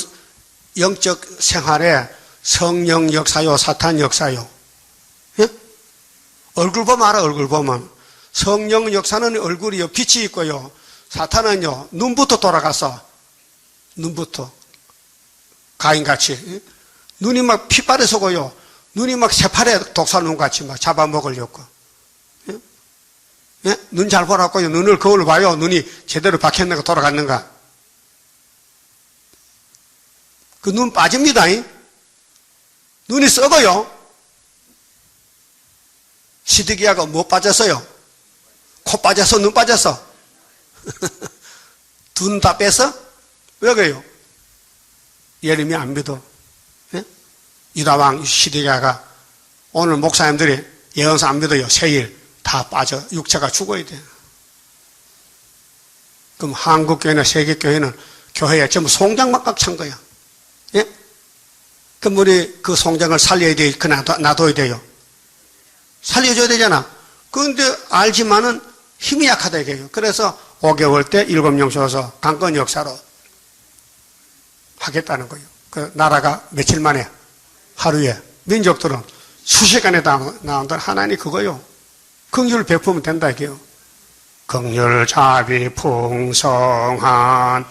영적 생활에 성령 역사요, 사탄 역사요. 예? 얼굴 보면 알아, 얼굴 보면. 성령 역사는 얼굴이요, 빛이 있고요. 사탄은요, 눈부터 돌아가서, 눈부터. 가인같이. 예? 눈이 막 핏발에 서고요. 눈이 막 새파래 독살눈같이 막 잡아먹으려고. 예? 예? 눈 잘 보라고요. 눈을 거울을 봐요. 눈이 제대로 박혔는가 돌아갔는가. 그 눈 빠집니다. 눈이 썩어요. 시드기야가 뭐 빠졌어요? 코 빠져서 눈 빠졌어. 눈 다 뺐어? 왜 그래요? 예림이 안 믿어. 예? 유다왕 시드기야가 오늘 목사님들이 예언서 안 믿어요. 세일 다 빠져. 육체가 죽어야 돼. 그럼 한국교회나 세계교회는 교회에 전부 송장만 꽉 찬 거야. 예? 그럼 우리 그 송장을 살려야 돼? 그 놔둬야 돼요? 살려줘야 되잖아. 그런데 알지만은 힘이 약하다 이거예요. 그래서 5개월 때 7명 줘서 강권 역사로 하겠다는 거예요. 그 나라가 며칠 만에 하루에 민족들은 수시간에 나온다. 하나님 그거요. 긍휼을 베푸면 된다 이게요. 긍휼 자비 풍성한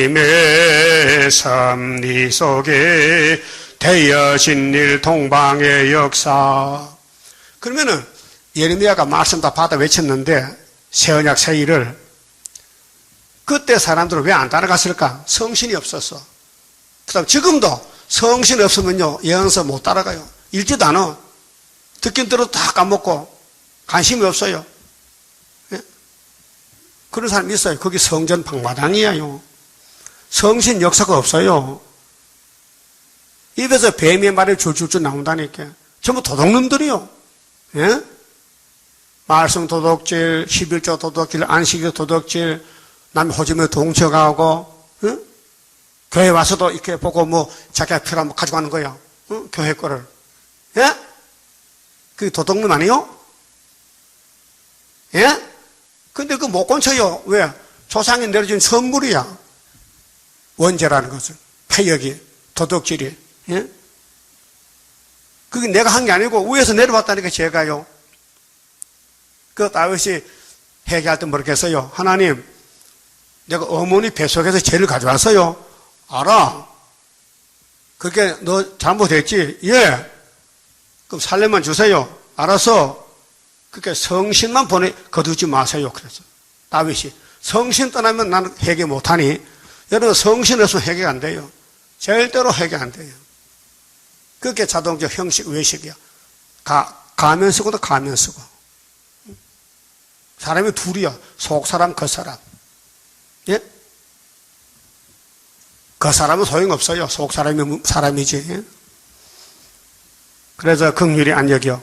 하나님의 섭리 속에 되어진 일 동방의 역사. 그러면은 예레미야가 말씀 다 받아 외쳤는데 새언약 새일을 그때 사람들은 왜 안 따라갔을까? 성신이 없었어. 그다음 지금도 성신이 없으면요 예언서 못 따라가요. 읽지도 않아. 듣긴 들어도 다 까먹고 관심이 없어요. 예? 그런 사람이 있어요. 거기 성전 방마당이에요. 성신 역사가 없어요. 입에서 뱀의 말이 줄줄줄 나온다니까. 전부 도둑놈들이요. 예? 말씀 도둑질, 11조 도둑질, 안식일 도둑질, 남의 호주머니 동쳐가고, 예? 교회 와서도 이렇게 보고 뭐 자기가 필요하면 가져가는 거야. 어? 교회 거를. 예? 그게 도둑놈 아니요? 예? 근데 그 못 건쳐요. 왜? 조상이 내려준 선물이야. 원죄라는 것은. 폐역이, 도둑질이. 예? 그게 내가 한 게 아니고 위에서 내려왔다니까 제가요. 그 다윗이 회개할 때 모르겠어요. 하나님, 내가 어머니 뱃속에서 죄를 가져왔어요. 알아. 그게 너 잘못했지? 예. 그럼 살렘만 주세요. 알아서. 그렇게 성신만 거두지 마세요. 그래서 다윗이 성신 떠나면 나는 회개 못하니 여러분 성신 없으면 회개가 안 돼요. 절대로 회개 안 돼요. 그게 자동적 형식 외식이야. 가면 쓰고도 가면 쓰고. 사람이 둘이야. 속 사람, 겉 사람. 예? 그 사람은 소용없어요. 속 사람이 사람이지. 예? 그래서 긍휼히 안 여겨.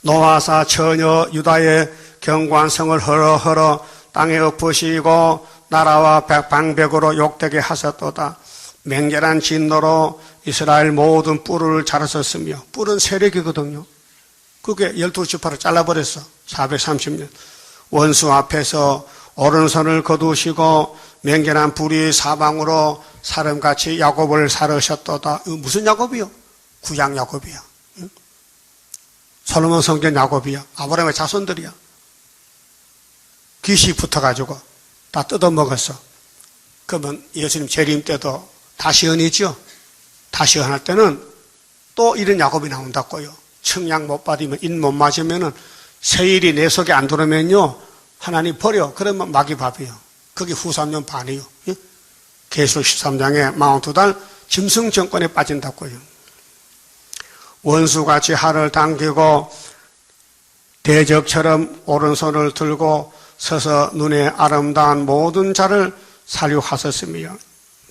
노아사 처녀 유다의 경관성을 허러허러 땅에 엎으시고 나라와 방백으로 욕되게 하셨도다. 맹렬한 진노로 이스라엘 모든 뿔을 자르셨으며 뿔은 세력이거든요. 그게 12지파를 잘라버렸어. 430년. 원수 앞에서 오른손을 거두시고 맹렬한 불이 사방으로 사람같이 야곱을 사르셨도다. 무슨 야곱이요? 구약 야곱이야. 응? 솔로몬 성전 야곱이야. 아브라함의 자손들이야. 귀신이 붙어가지고 다 뜯어먹었어. 그러면 예수님 재림 때도 다시 연이죠. 다시 연할 때는 또 이런 야곱이 나온다고요. 청약 못 받으면 인 못 맞으면은 세일이 내 속에 안 들어오면요 하나님 버려. 그러면 마귀 밥이요. 그게 후 3년 반이요. 예? 계시록 13장에 42달 짐승 정권에 빠진다고요. 원수같이 하를 당기고 대적처럼 오른손을 들고 서서 눈에 아름다운 모든 자를 살육하셨으며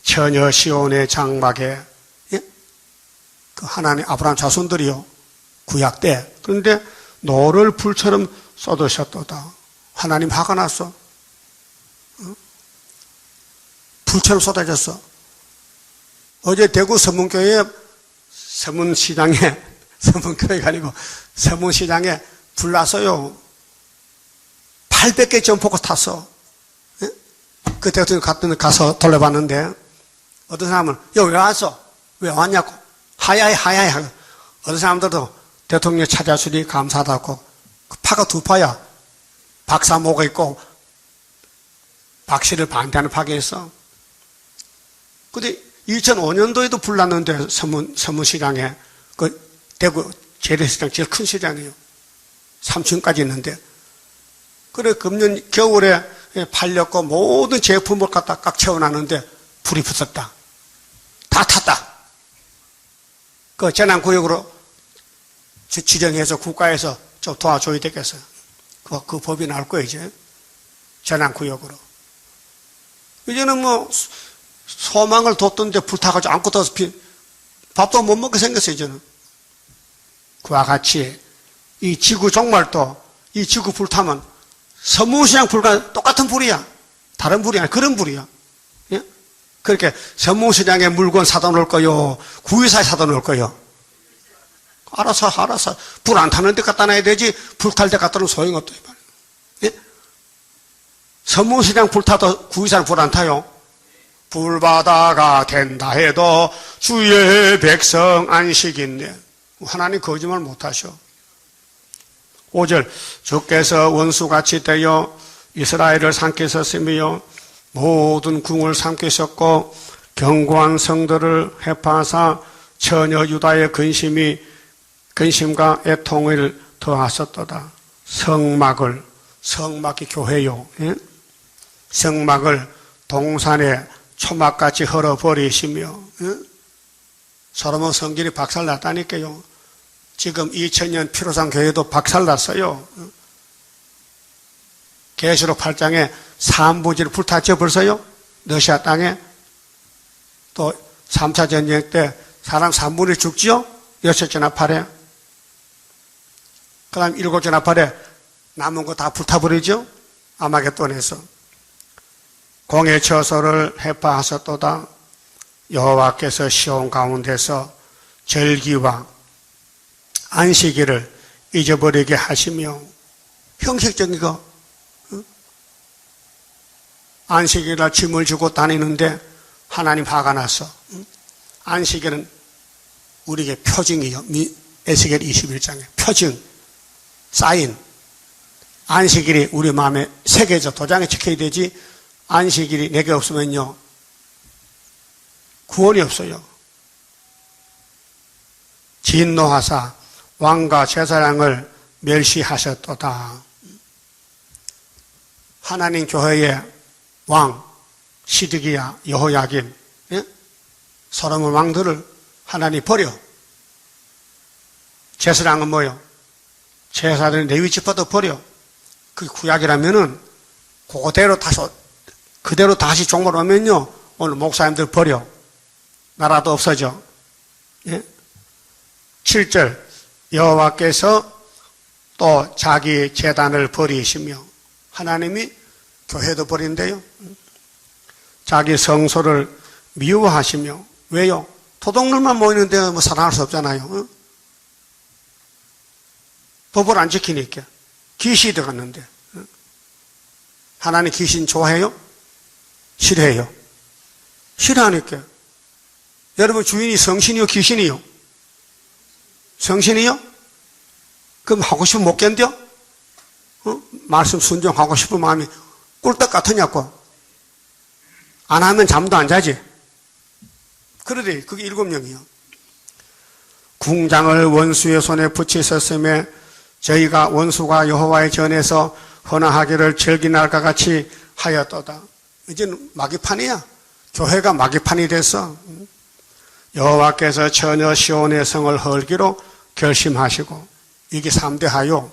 처녀 시온의 장막에 예? 그 하나님 아브라함 자손들이요 구약 때 그런데 노를 불처럼 쏟으셨도다. 하나님 화가 났어. 불처럼 쏟아졌어. 어제 대구 서문교회 서문시장에 서문교회가 아니고 서문시장에 불났어요. 800개 점포가 탔어. 예? 그 대통령 가서 돌려봤는데 어떤 사람은 여기 왜 왔어? 왜 왔냐고 하야해 하고 어떤 사람들도 대통령 찾아주니 감사하다고 그 파가 두 파야. 박사모가 있고 박씨를 반대하는 파가 있어. 근데 2005년도에도 불났는데 서문시장에 그 대구 재래시장 제일 큰 시장이에요. 3층까지 있는데 그래 금년 겨울에 팔렸고 모든 제품을 갖다 꽉 채워놨는데 불이 붙었다. 다 탔다. 그 재난구역으로 지정해서 국가에서 좀 도와줘야 되겠어요. 그 법이 나올 거예요, 이제. 재난구역으로. 이제는 뭐, 소망을 뒀던데 불타가지고 아무것도 없이 밥도 못 먹게 생겼어요, 이제는. 그와 같이, 이 지구 종말도, 이 지구 불타면 서문시장 불과 똑같은 불이야. 다른 불이 아니야. 그런 불이야. 예? 그렇게 서문시장에 물건 사다 놓을 거요? 구의사에 사다 놓을 거요? 알아서. 불 안 타는 데 갖다 놔야 되지, 불 탈 때 갖다 놓으면 소용없다. 예? 서문시장 불타도 구의사는 불 안 타요? 불바다가 된다 해도 주의 백성 안식인데. 하나님 거짓말 못 하셔. 5절, 주께서 원수같이 되어 이스라엘을 삼키셨으며 모든 궁을 삼키셨고 견고한 성들을 해파하사 처녀 유다의 근심과 애통을 더하셨도다. 성막이 교회요. 예? 성막을 동산에 초막같이 헐어버리시며 예? 솔로몬 성전이 박살났다니까요. 지금 2000년 피로상 교회도 박살났어요. 계시록 8장에 산부지를 불탔죠 벌써요. 러시아 땅에. 또 3차 전쟁 때 사람 3분이 죽지요. 6째 나팔에. 그 다음 7째 나팔에 남은 거 다 불타버리죠. 아마겟돈에서. 공의 처소를 해파하셨도다. 여호와께서 시온 가운데서 절기와 안식일을 잊어버리게 하시며 형식적인 거 안식일날 짐을 주고 다니는데 하나님 화가 났어. 안식일은 우리에게 표징이요. 에스겔 21장에 표징, 사인. 안식일이 우리 마음에 새겨져 도장에 찍혀야 되지. 안식일이 내게 없으면요 구원이 없어요. 진노하사 왕과 제사장을 멸시하셨도다. 하나님 교회의 왕 시드기야, 여호야김, 예? 솔로몬 왕들을 하나님 버려. 제사장은 뭐요? 제사장은 레위 지파도 버려. 그 구약이라면은 그대로 다시 종말 오면요 오늘 목사님들 버려. 나라도 없어져. 예? 7절 여호와께서 또 자기 제단을 버리시며 하나님이 교회도 버린대요. 자기 성소를 미워하시며 왜요? 도둑놈만 모이는데 뭐 사랑할 수 없잖아요. 법을 안 지키니까 귀신이 들어갔는데 하나님 귀신 좋아해요? 싫어해요? 싫어하니까. 여러분 주인이 성신이요 귀신이요? 성신이요? 그럼 하고 싶으면 못 견뎌? 말씀 순종하고 싶은 마음이 꿀떡 같으냐고. 안 하면 잠도 안 자지. 그러대. 그게 7명이요. 궁장을 원수의 손에 붙이셨으며 저희가 원수가 여호와의 전에서 헌화하기를 절기날과 같이 하였도다. 이제는 마귀판이야. 교회가 마귀판이 됐어. 여호와께서 처녀 시온의 성을 헐기로 결심하시고 이게 3대 하요.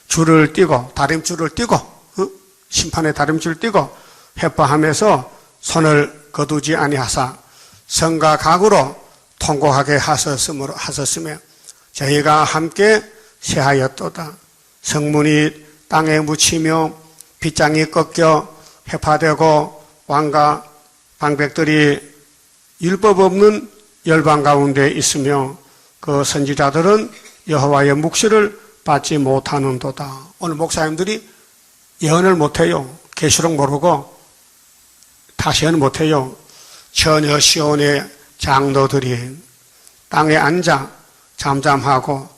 줄을 띄고 다림줄을 띄고 심판의 다림줄을 띄고 해파하면서 손을 거두지 아니하사 성과 각으로 통곡하게 하셨으며 저희가 함께 세하였도다. 성문이 땅에 묻히며 빗장이 꺾여 해파되고 왕과 방백들이 율법 없는 열방 가운데 있으며 그 선지자들은 여호와의 묵시를 받지 못하는도다. 오늘 목사님들이 예언을 못해요. 계시록 모르고 다시 예언 못해요. 처녀 시온의 장로들이 땅에 앉아 잠잠하고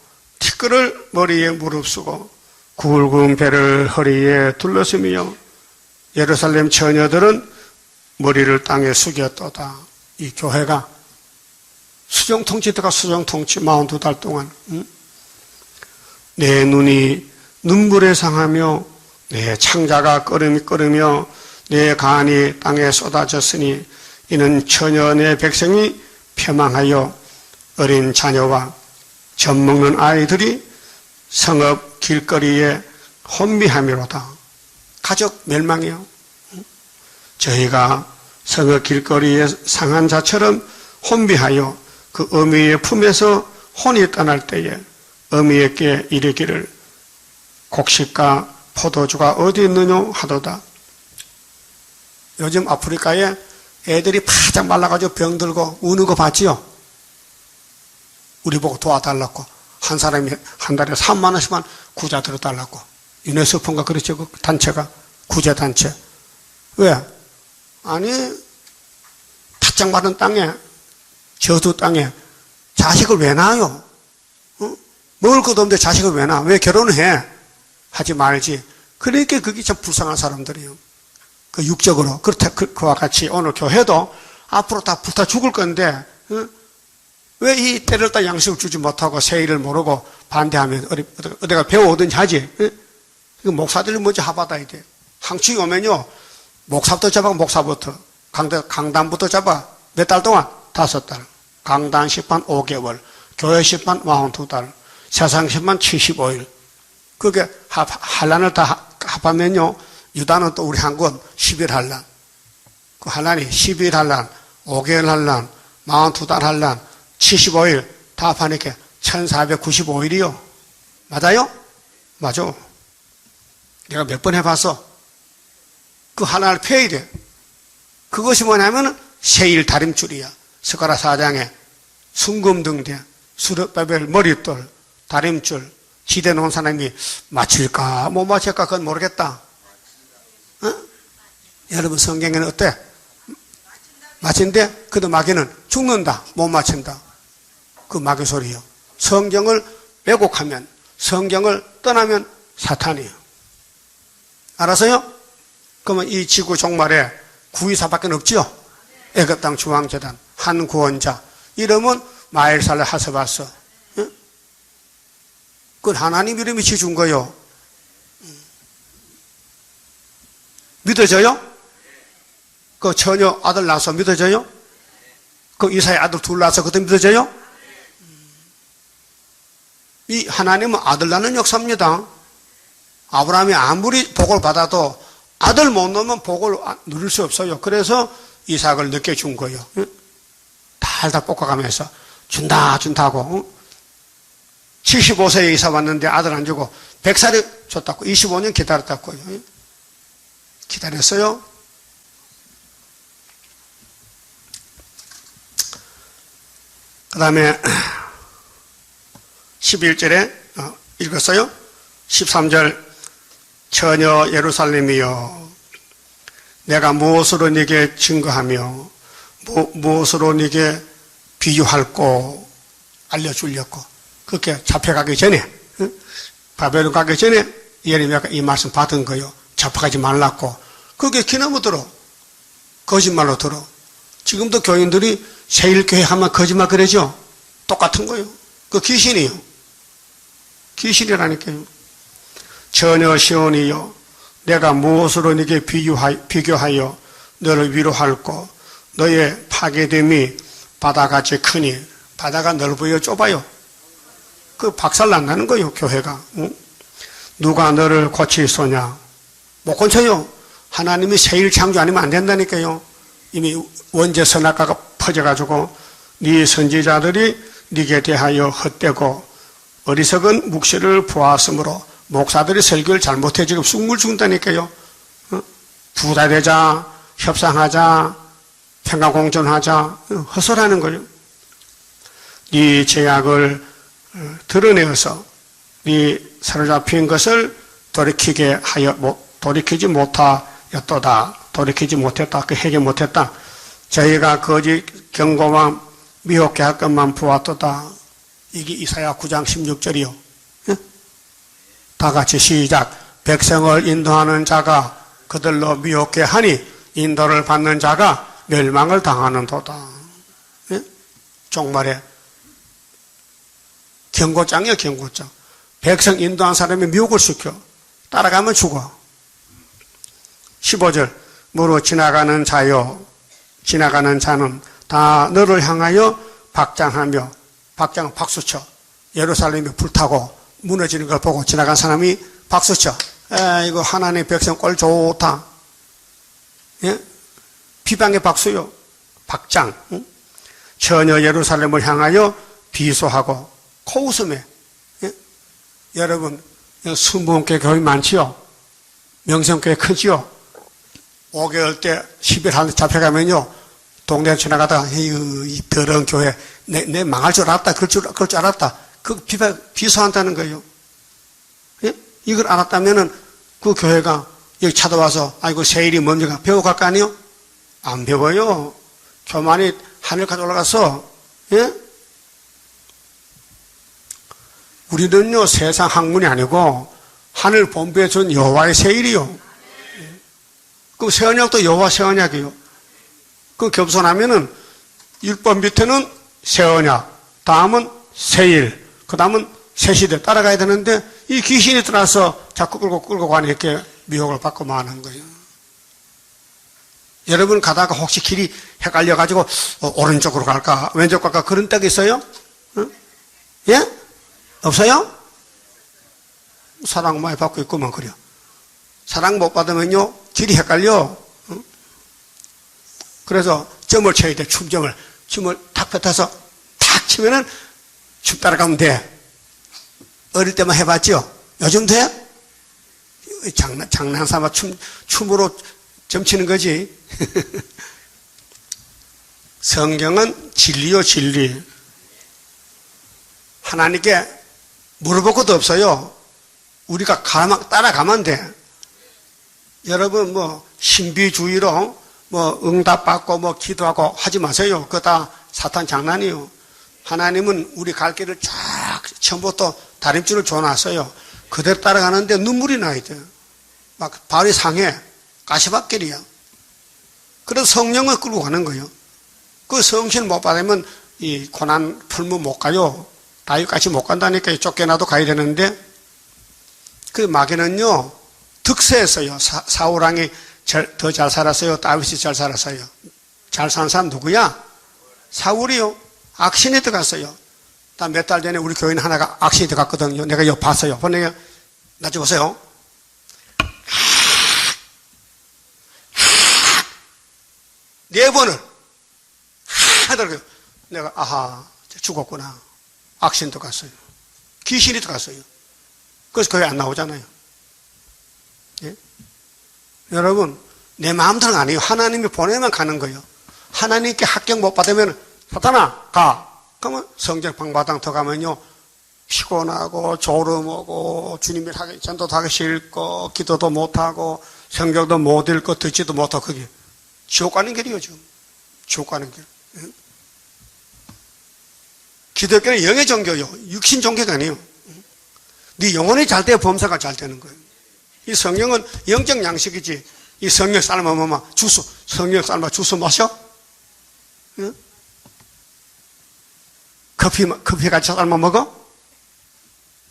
티끌을 머리에 무릅쓰고 굵은 배를 허리에 둘러쓰며 예루살렘 처녀들은 머리를 땅에 숙였도다. 이 교회가 수정통치다가 수정통치 42달 동안 내 눈이 눈물에 상하며 내 창자가 끓으며 내 간이 땅에 쏟아졌으니 이는 처녀 내 백성이 패망하여 어린 자녀와 젖 먹는 아이들이 성읍 길거리에 혼미함이로다. 가족 멸망이요. 저희가 성읍 길거리에 상한 자처럼 혼미하여 그 어미의 품에서 혼이 떠날 때에 어미에게 이르기를 곡식과 포도주가 어디 있느냐 하도다. 요즘 아프리카에 애들이 바짝 말라가지고 병들고 우는 거 봤지요? 우리 보고 도와달라고. 한 사람이 한 달에 3만 원씩만 구자 들어달라고. 유네스코인가 그렇죠? 그 단체가. 구제단체. 왜? 아니, 바짝 마른 땅에, 저두 땅에 자식을 왜 낳아요? 어? 먹을 것도 없는데 자식을 왜 낳아? 왜 결혼을 해? 하지 말지. 그러니까 그게 참 불쌍한 사람들이에요. 그 육적으로. 그와 같이 오늘 교회도 앞으로 다 불타 죽을 건데, 어? 왜 이 때를 따 양식을 주지 못하고 세일을 모르고 반대하면 어디가 배워오든지 하지? 이거 목사들이 먼저 하받아야 돼. 항충이 오면요, 목사부터 잡아, 목사부터. 강단부터 잡아. 몇 달 동안? 5달. 강단 10반 5개월. 교회 10반 42달. 세상 10반 75일. 그게 한란을 다 합하면요, 유다는 또 우리 한국은 10일 한란. 그 한란이 12일 한란, 5개월 한란, 42달 한란, 75일 다 합하니까 1495일이요. 맞아요? 맞아. 내가 몇 번 해봤어. 그 하나를 펴야 돼. 그것이 뭐냐면 세일 다림줄이야. 스가랴 4장에 순금등대, 수르바벨 머릿돌, 다림줄, 지대 놓은 사람이 맞힐까 못 맞힐까 그건 모르겠다. 어? 여러분 성경에는 어때? 맞힌데 그도 마귀는 죽는다. 못 맞힌다. 그 마귀 소리요. 성경을 왜곡하면, 성경을 떠나면 사탄이에요. 알아서요? 그러면 이 지구 종말에 구의사밖에 없지요? 애굽 땅 중앙재단 한 구원자 이름은 마엘살레 하세바스. 응? 그건 하나님 이름이 지준 거요. 믿어져요? 그 처녀 아들 낳아서 믿어져요? 그 이사의 아들 둘 낳아서 그것도 믿어져요? 이 하나님은 아들 낳는 역사입니다. 아브라함이 아무리 복을 받아도 아들 못 넣으면 복을 누릴 수 없어요. 그래서 이삭을 늦게 준 거예요. 달달 볶아가면서 준다고. 75세에 이사 왔는데 아들 안 주고 100살에 줬다고. 25년 기다렸다고. 기다렸어요. 그 다음에 11절에 읽었어요. 13절 처녀 예루살렘이여 내가 무엇으로 네게 증거하며 무엇으로 네게 비유할꼬 알려주려고. 그렇게 잡혀가기 전에 바벨론 가기 전에 예레미야가 이 말씀 받은 거요. 잡혀가지 말라고. 그게 기너무 들어. 거짓말로 들어. 지금도 교인들이 세일교회 하면 거짓말 그러죠? 똑같은 거예요. 그 귀신이요. 귀신이라니까요. 처녀 시온이여 내가 무엇으로 네게 비교하여 너를 위로할꼬. 너의 파괴됨이 바다같이 크니. 바다가 넓어요 좁아요? 그 박살난다는 거예요 교회가. 응? 누가 너를 고치소냐. 못 고쳐요. 하나님이 세일 창조 아니면 안 된다니까요. 이미 원죄 선악과가 퍼져가지고 네 선지자들이 네게 대하여 헛되고 어리석은 묵시를 보았으므로 목사들이 설교를 잘못해 지금 쑥물 죽는다니까요. 부자 되자, 협상하자, 평강공존하자, 헛소리하는 거예요. 네 죄악을 드러내어서 네 사로잡힌 것을 돌이키지 못하였도다. 돌이키지 못했다. 그 해결 못했다. 저희가 거짓 경고와 미혹케 할 것만 보았도다. 이게 이사야 9장 16절이요. 다 같이 시작. 백성을 인도하는 자가 그들로 미혹케 하니 인도를 받는 자가 멸망을 당하는 도다. 종말에 경고장이요, 경고장. 백성 인도한 사람이 미혹을 시켜. 따라가면 죽어. 15절. 무로 지나가는 자요. 지나가는 자는 다 너를 향하여 박장하며, 박장은 박수쳐. 예루살렘이 불타고 무너지는 걸 보고 지나간 사람이 박수쳐. 이거 하나님 백성 꼴 좋다. 예? 비방의 박수요. 박장. 응? 전혀 예루살렘을 향하여 비소하고 코웃음에. 예? 여러분, 순복음교회 교회 많지요? 명성교회 크지요? 5개월 때 10일 한 잡혀가면요, 동네 지나가다가, 이 더러운 교회, 내 망할 줄 알았다. 그럴 줄 알았다. 그 비소한다는 거예요. 예? 이걸 알았다면은 그 교회가 여기 찾아와서, 아이고, 세일이 뭡니까? 배워갈 거 아니에요? 안 배워요. 교만이 하늘까지 올라가서, 예? 우리는요, 세상 학문이 아니고, 하늘 본부에 준 여호와의 세일이요. 그 새 언약도 여호와 새 언약이요. 그 겸손하면은, 율법 밑에는 새 언약, 다음은 세일, 그 다음은 새 시대 따라가야 되는데, 이 귀신이 들어와서 자꾸 끌고 가니 이렇게 미혹을 받고 마는 거예요. 여러분 가다가 혹시 길이 헷갈려가지고, 오른쪽으로 갈까, 왼쪽 갈까, 그런 때가 있어요? 응? 예? 없어요? 사랑 많이 받고 있구만, 그래요. 사랑 못 받으면요, 길이 헷갈려. 응? 그래서 점을 쳐야 돼, 춤점을. 춤을 탁 뱉어서 탁 치면은 춤 따라가면 돼. 어릴 때만 해봤죠? 요즘 돼? 장난 삼아 춤으로 점치는 거지. 성경은 진리요, 진리. 하나님께 물어볼 것도 없어요. 우리가 따라가면 돼. 여러분, 신비주의로, 응답받고, 기도하고 하지 마세요. 그거 다 사탄 장난이요. 하나님은 우리 갈 길을 쫙, 처음부터 다림줄을 줘놨어요. 그대로 따라가는데 눈물이 나야 돼요. 막, 발이 상해. 가시밭길이야. 그래서 성령을 끌고 가는 거예요. 그 성신 못 받으면 이 고난 풀면 못 가요. 다윗같이 못 간다니까 쫓겨나도 가야 되는데, 그 마귀는요, 득세했어요. 사울왕이 더 잘 살았어요? 다윗이 잘 살았어요? 잘 사는 사람 누구야? 사울이요. 악신이 들어갔어요. 몇 달 전에 우리 교인 하나가 악신이 들어갔거든요. 내가 이거 봤어요. 보내요. 나중에 보세요. 네 번을 하더라고요. 내가 아하, 죽었구나. 악신 들어갔어요. 귀신이 들어갔어요. 그래서 거기 안 나오잖아요. 예? 여러분, 내 마음대로는 아니에요. 하나님이 보내면 가는 거예요. 하나님께 합격 못 받으면 사탄아 가. 그러면 성적방바당 더 가면요, 피곤하고 졸음오고 주님이 전도도 하기 싫고 기도도 못하고 성경도 못 읽고 듣지도 못하고 그게 지옥 가는 길이에요. 지금 지옥 가는 길. 예? 기독교는 영의 종교요, 육신 종교가 아니에요. 네 영혼이 잘 돼야 범사가 잘 되는 거예요. 이 성경은 영적 양식이지. 이 성경 삶아 주스, 성경 삶아 주스 마셔? 응? 커피 같이 삶아 먹어?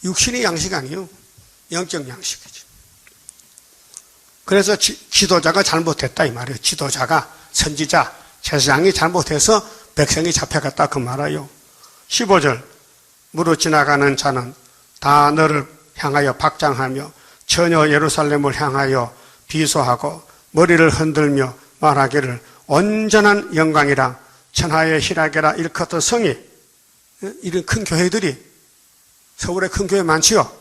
육신의 양식 아니에요. 영적 양식이지. 그래서 지도자가 잘못했다 이 말이에요. 지도자가, 선지자, 제사장이 잘못해서 백성이 잡혀갔다 그 말이에요. 15절. 무로 지나가는 자는 다 너를 향하여 박장하며 전혀 예루살렘을 향하여 비소하고 머리를 흔들며 말하기를 온전한 영광이라 천하의 희락이라 일컫던 성이. 이런 큰 교회들이, 서울에 큰 교회 많지요?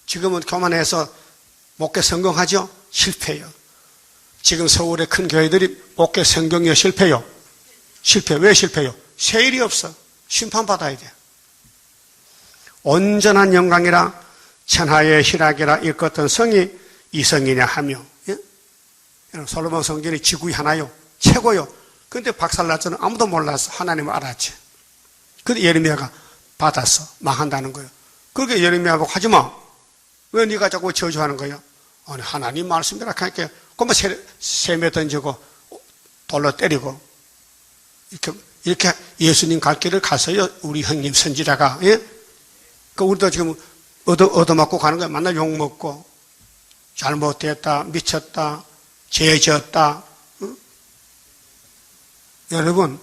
지금은 교만해서 목회 성공하죠? 실패해요. 지금 서울에 큰 교회들이 목회 성공이요, 실패요? 실패. 왜 실패요? 세일이 없어. 심판받아야 돼. 온전한 영광이라 천하의 희락이라 일컫던 성이 이 성이냐 하며, 예? 솔로몬 성전이 지구의 하나요. 최고요. 근데 박살났잖아. 아무도 몰랐어. 하나님은 알았지. 근데 예레미야가 받았어. 망한다는 거예요. 그렇게 예레미야 보고 하지 마. 왜 네가 자꾸 저주하는 거야? 아니, 하나님 말씀대로 할게. 그러면 셈에 던지고 돌로 때리고 이렇게 예수님 갈 길을 갔어요. 우리 형님 선지자가. 예? 그 우리도 지금 얻어맞고 가는 거야. 맨날 욕먹고 잘못됐다, 미쳤다, 죄졌다. 응? 여러분,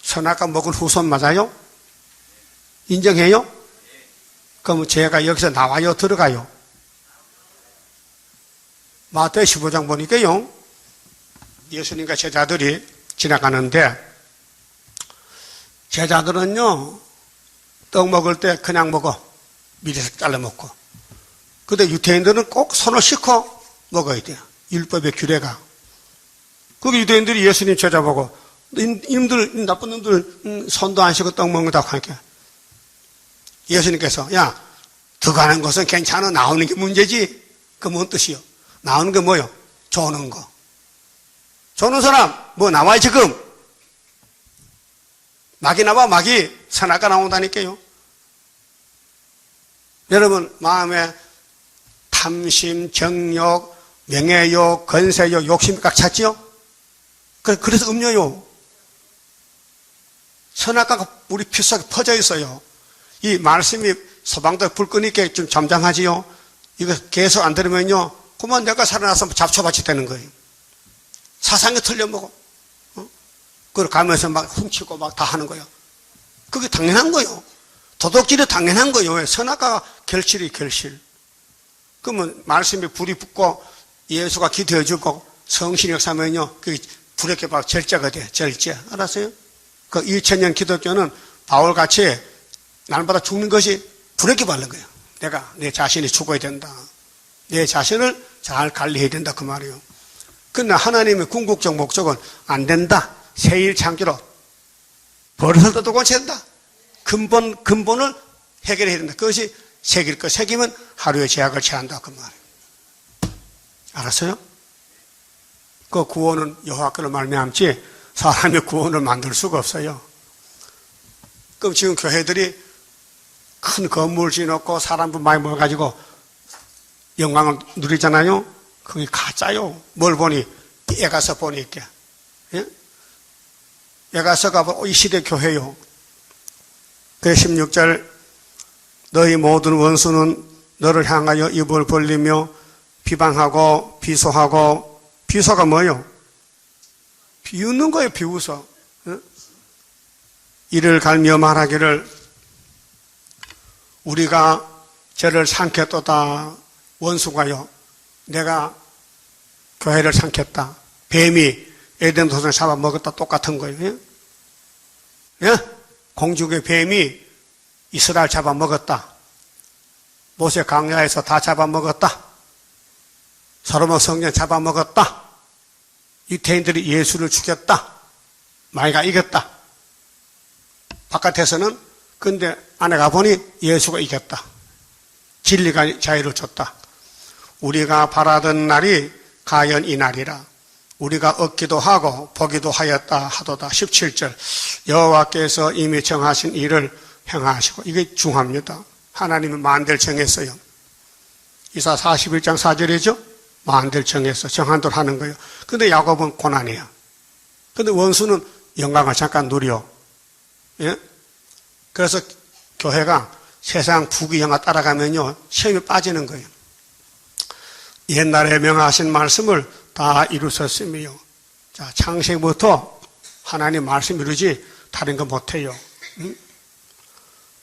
선악과 먹은 후손 맞아요? 인정해요? 그럼 죄가 여기서 나와요? 들어가요? 마태오 15장 보니까요, 예수님과 제자들이 지나가는데, 제자들은요, 떡 먹을 때 그냥 먹어. 미리서 잘라 먹고. 근데 유대인들은 꼭 손을 씻고 먹어야 돼요. 율법의 규례가. 그게 유대인들이 예수님 제자보고, 이놈들, 나쁜 놈들, 손도 안 씻고 떡 먹는다고 하니까. 예수님께서, 야, 들어가는 것은 괜찮아. 나오는 게 문제지. 그 뭔 뜻이요? 나오는 게 뭐요? 조는 거. 조는 사람, 뭐 나와요, 지금? 막이 나와, 막이. 선악과 나온다니까요. 여러분, 마음에 탐심, 정욕, 명예욕, 건세욕, 욕심이 꽉 찼지요? 그래서 음료요. 선악과가 우리 피 속에 퍼져 있어요. 이 말씀이 소방도 불 끄니까 좀 잠잠하지요? 이거 계속 안 들으면요, 그만 내가 살아나서 잡초밭이 되는 거예요. 사상이 틀려먹어. 그걸 가면서 막 훔치고 막 다 하는 거예요. 그게 당연한 거예요. 도덕질이 당연한 거예요. 왜? 선악과가 결실이 결실. 그러면 말씀에 불이 붙고 예수가 기도해주고 성신 역사면요, 그게 불에 막 절제가 돼. 절제. 알았어요? 그 2000년 기독교는 바울같이 날마다 죽는 것이 불에 바른 거예요. 내가 내 자신이 죽어야 된다. 내 자신을 잘 관리해야 된다. 그 말이에요. 그러나 하나님의 궁극적 목적은 안 된다. 새일 창조로 버릇을 뜯어 고쳐야 된다. 근본을 해결해야 된다. 그것이 새길 것. 새기면 하루의 제약을 취한다. 그 말이에요. 알았어요? 그 구원은 여호와께로 말미암지 사람의 구원을 만들 수가 없어요. 그럼 지금 교회들이 큰 건물 지어놓고 사람들 많이 모여가지고 영광을 누리잖아요. 그게 가짜요. 뭘 보니? 에가서 보니까. 예? 에가서가 이 시대 교회요. 그 16절, 너희 모든 원수는 너를 향하여 입을 벌리며 비방하고 비소하고. 비소가 뭐예요? 비웃는 거예요. 비웃어. 예? 이를 갈며 말하기를 우리가 저를 삼켰도다. 원수가요, 내가 교회를 삼켰다. 뱀이 에덴 동산을 잡아먹었다. 똑같은 거예요. 예? 공중의 뱀이 이스라엘 잡아먹었다. 모세 강야에서 다 잡아먹었다. 솔로몬 성전 잡아먹었다. 유대인들이 예수를 죽였다. 마귀가 이겼다. 바깥에서는 근데 안에 가보니 예수가 이겼다. 진리가 자유를 줬다. 우리가 바라던 날이 가연 이 날이라. 우리가 얻기도 하고 보기도 하였다 하도다. 17절, 여호와께서 이미 정하신 일을 행하시고. 이게 중요합니다. 하나님은 만대를 정했어요. 이사 41장 4절이죠. 만대를 정했어. 정한 대로 하는 거예요. 근데 야곱은 고난이야. 근데 원수는 영광을 잠깐 누려. 예? 그래서 교회가 세상 부귀영화 따라가면요, 시험에 빠지는 거예요. 옛날에 명하신 말씀을 다 이루셨으며, 자, 창세부터 하나님 말씀 이루지 다른 거 못해요.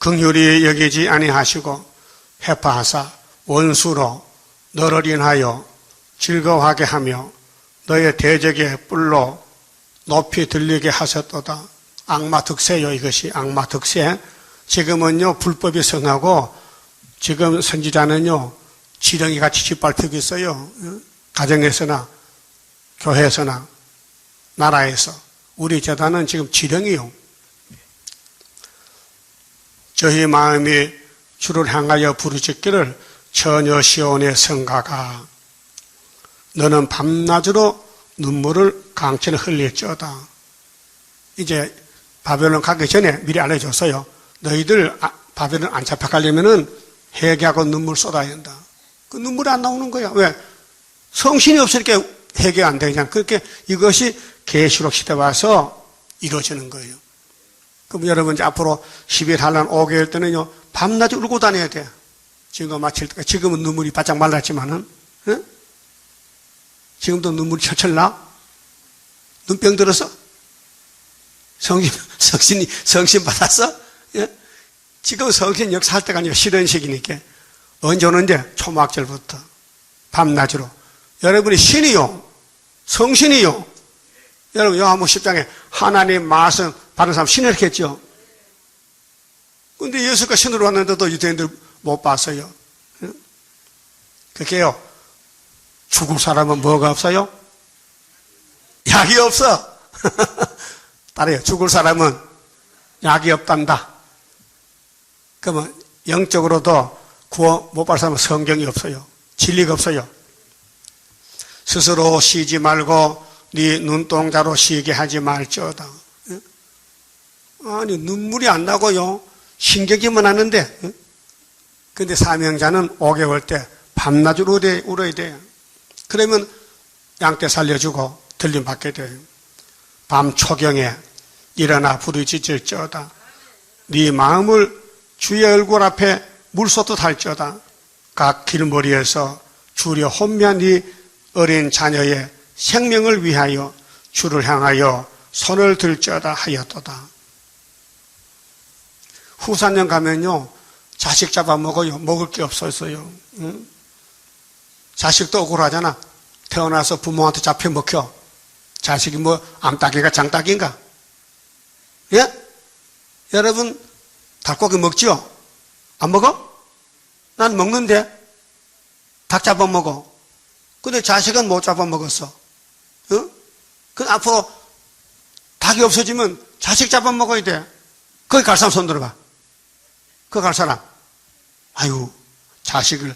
긍휼히 여기지 아니하시고 회파하사 원수로 너를 인하여 즐거워하게 하며 너의 대적의 뿔로 높이 들리게 하셨도다. 악마 득세요. 이것이 악마 득세. 지금은요, 불법이 성하고 지금 선지자는요, 지렁이 같이 짓밟히고 있어요. 가정에서나 교회에서나 나라에서. 우리 재단은 지금 지렁이요. 저희 마음이 주를 향하여 부르짖기를 처녀 시온의 성가가 너는 밤낮으로 눈물을 강천에 흘릴지어다. 이제 바벨론 가기 전에 미리 알려줬어요. 너희들 바벨론 안 잡혀가려면은 회개하고 눈물 쏟아야 한다. 그 눈물이 안 나오는 거야. 왜? 성신이 없으니까 회개 안 되냐. 그렇게 이것이 계시록 시대 와서 이루어지는 거예요. 그럼 여러분 이제 앞으로 10일 한란 5개월 때는요 밤낮 울고 다녀야 돼. 지금 마칠 때 지금은 눈물이 바짝 말랐지만은 응? 지금도 눈물이 철철 나? 눈병 들었어? 성신 받았어? 예? 지금 성신 역사할 때가 아니라 실현 시기니까 언제 오는데? 초막절부터 밤낮으로 여러분이 신이요 성신이요 여러분 요한복음 10장에 하나님 말씀 받은 사람 신을 했겠죠. 근데 예수가 신으로 왔는데도 유대인들 못 봤어요. 그게요 죽을 사람은 뭐가 없어요? 약이 없어. 따라요. 죽을 사람은 약이 없단다. 그러면 영적으로도 구원 못 받을 사람은 성경이 없어요. 진리가 없어요. 스스로 쉬지 말고 네 눈동자로 쉬게 하지 말지어다. 아니 눈물이 안 나고요. 신경기만 하는데 근데 사명자는 5개월 때 밤낮으로 울어야 돼요. 그러면 양떼 살려주고 들림 받게 돼요. 밤 초경에 일어나 부르짖을지어다. 네 마음을 주의 얼굴 앞에 물쏟듯 할지어다. 각 길머리에서 주려 혼미한 네 어린 자녀의 생명을 위하여 주를 향하여 손을 들지어다 하였도다. 후산년 가면요 자식 잡아먹어요. 먹을 게 없었어요. 응? 자식도 억울하잖아. 태어나서 부모한테 잡혀 먹혀. 자식이 뭐 암탉이가 장닭인가? 예? 여러분 닭고기 먹지요? 안 먹어? 난 먹는데 닭 잡아먹어. 근데 자식은 못 잡아먹었어. 어? 그 앞으로 닭이 없어지면 자식 잡아먹어야 돼. 거기 갈 사람 손 들어봐. 거기 갈 사람. 아유 자식을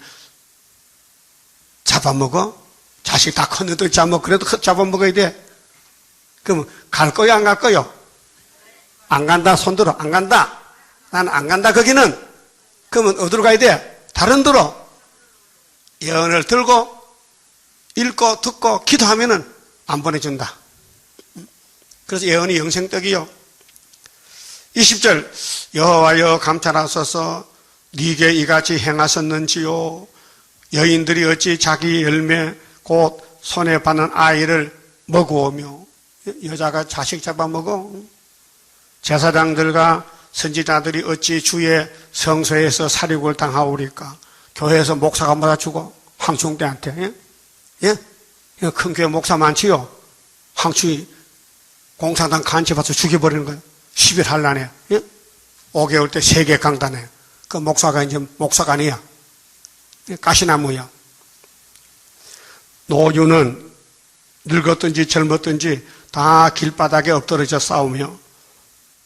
잡아먹어? 자식 다 컸는데 그래도 잡아먹어야 돼. 그럼 갈 거야 안 갈 거요? 안 간다 손 들어. 안 간다. 나는 안 간다 거기는. 그러면 어디로 가야 돼? 다른 데로. 예언을 들고 읽고 듣고 기도하면은 안 보내준다. 그래서 예언이 영생떡이요. 20절 여호와여 감찰하소서 네게 이같이 행하셨는지요. 여인들이 어찌 자기 열매 곧 손에 받는 아이를 먹어오며 여자가 자식 잡아먹어. 제사장들과 선지자들이 어찌 주의 성소에서 살육을 당하오리까. 교회에서 목사가 맞아 죽어 황충대한테. 예? 큰 교회 목사 많지요. 황충이 공산당 간첩해서 죽여버리는 거예요. 10일 한란에. 예? 5개월 때 세계 강단에. 그 목사가 이제 목사가 아니야. 가시나무야. 노유는 늙었든지 젊었든지 다 길바닥에 엎드러져 싸우며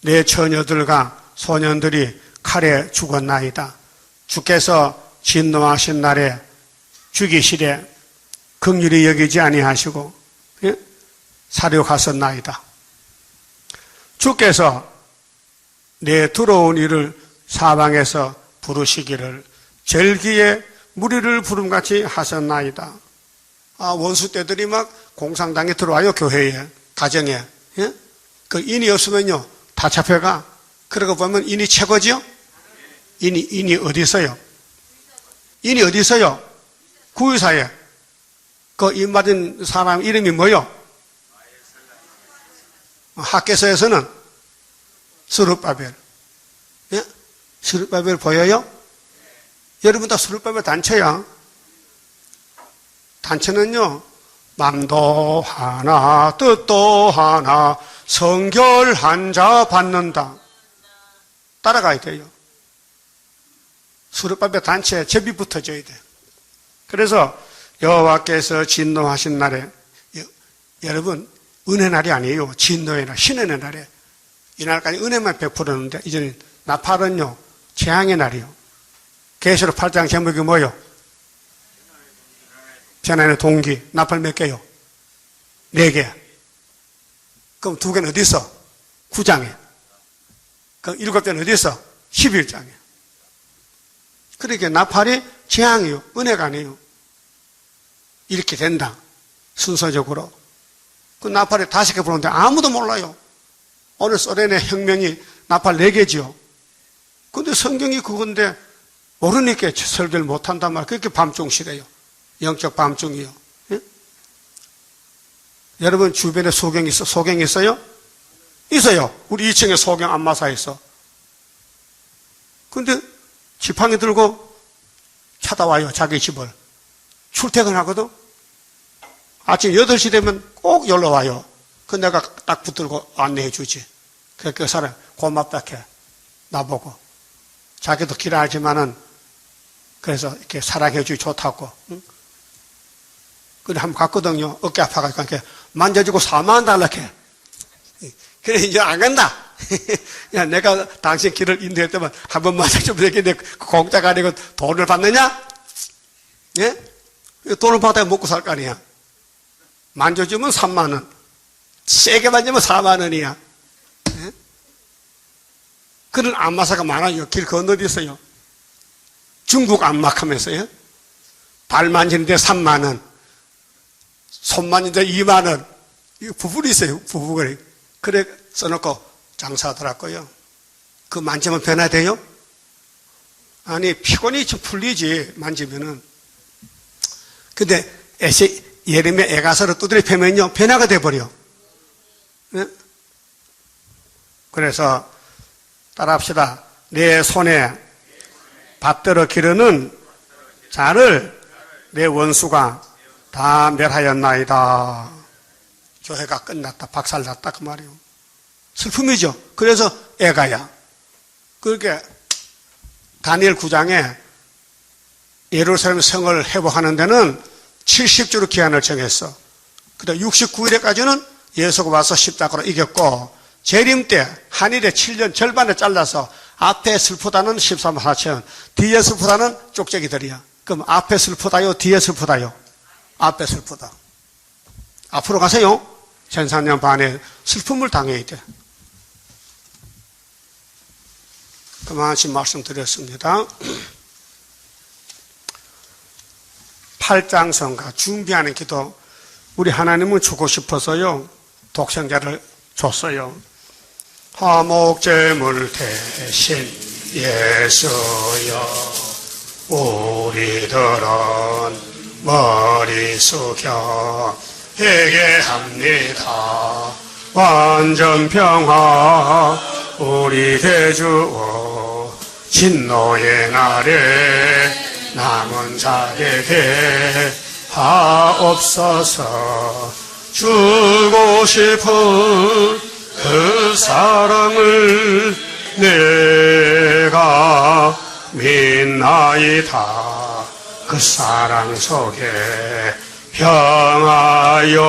내 처녀들과 소년들이 칼에 죽었나이다. 주께서 진노하신 날에 죽이시되 긍휼히 여기지 아니하시고 예? 살육하셨나이다. 주께서 내 들어온 이를 사방에서 부르시기를 절기에 무리를 부름같이 하셨나이다. 원수 때들이 막 공산당에 들어와요. 교회에 가정에. 예? 그 인이 없으면요 다 잡혀가. 그러고 보면 인이 최고지요. 인이 어디 있어요? 인이 어디 있어요? 구유사에. 그 인 맞은 사람 이름이 뭐요? 학개서에서는 스룹바벨. 예? 스룹바벨 보여요? 여러분 다 스룹바벨 단체야. 단체는요 맘도 하나 뜻도 하나 성결한 자 받는다. 따라가야 돼요. 스룹바벨 단체에 제비 붙어져야 돼. 그래서 여호와께서 진노하신 날에 여러분 은혜 날이 아니에요. 진노의 날, 신의 날에 이 날까지 은혜만 베풀었는데 이제는 나팔은요 재앙의 날이요. 계시록 8장 제목이 뭐요? 변화의 동기. 나팔 몇 개요? 4개. 그럼 2개는 어디 있어? 9장에. 그럼 7개는 어디 있어? 11장에. 그러니까 나팔이 재앙이요. 은혜가 아니에요. 이렇게 된다. 순서적으로. 그 나팔이 5개 부르는데 아무도 몰라요. 오늘 소련의 혁명이 나팔 4개지요. 근데 성경이 그건데 모르니까 설교를 못한단 말이에요. 그렇게 밤중시래요. 영적 밤중이요. 예? 여러분 주변에 소경 있어? 소경 있어요? 있어요. 우리 2층에 소경 안마사 있어. 근데 지팡이 들고 찾아와요. 자기 집을. 출퇴근하거든. 아침 8시 되면 꼭 연락 와요. 그 내가 딱 붙들고 안내해 주지. 그 사람 고맙다 해. 나보고. 자기도 길어하지만은 그래서 이렇게 사랑해 주기 좋다고. 응? 근데 한번 갔거든요. 어깨 아파가지고 이렇게 만져주고 4만 달러 해. 그래 이제 안 간다. 야 내가 당신 길을 인도할 때만 한 번 만져주면 되겠네. 공짜가 아니고 돈을 받느냐? 예? 돈을 받아야 먹고 살 거 아니야. 만져주면 3만 원. 세게 만지면 4만 원이야. 예? 그런 안마사가 많아요. 길 건너에 있어요. 중국 안마하면서요. 발 만지는데 3만 원. 손 만지는데 2만 원. 이거 부부가 있어요. 부부가. 그래 써놓고 장사하더라고요. 그 만지면 변화돼요? 아니 피곤이 좀 풀리지 만지면은. 근데 예레미야 애가서를 두드려 패면요 변화가 돼버려. 네? 그래서 따라합시다. 내 손에 받들어 기르는 자를 내 원수가 다 멸하였나이다. 교회가 끝났다. 박살났다 그 말이에요. 슬픔이죠. 그래서 애가야. 그렇게 다니엘 9장에 예루살렘 성을 회복하는 데는 70주로 기한을 정했어. 그다음 69일에까지는 예수가 와서 십자가로 이겼고 재림 때 한일에 7년 절반에 잘라서 앞에 슬프다는 13만 4천, 뒤에 슬프다는 쪽재기들이야. 그럼 앞에 슬프다요? 뒤에 슬프다요? 앞에 슬프다. 앞으로 가세요. 1400년 반에 슬픔을 당해야 돼. 그만큼 말씀드렸습니다. 8장 성가 준비하는 기도. 우리 하나님을 주고 싶어서요. 독생자를 줬어요. 화목제물 대신 예수여 우리들은 머리 숙여 회개합니다. 완전 평화 우리 대주오 진노의 날에 남은 자에게 하옵소서. 주고 싶은 그 사랑을 내가 믿나이다. 그 사랑 속에 평하여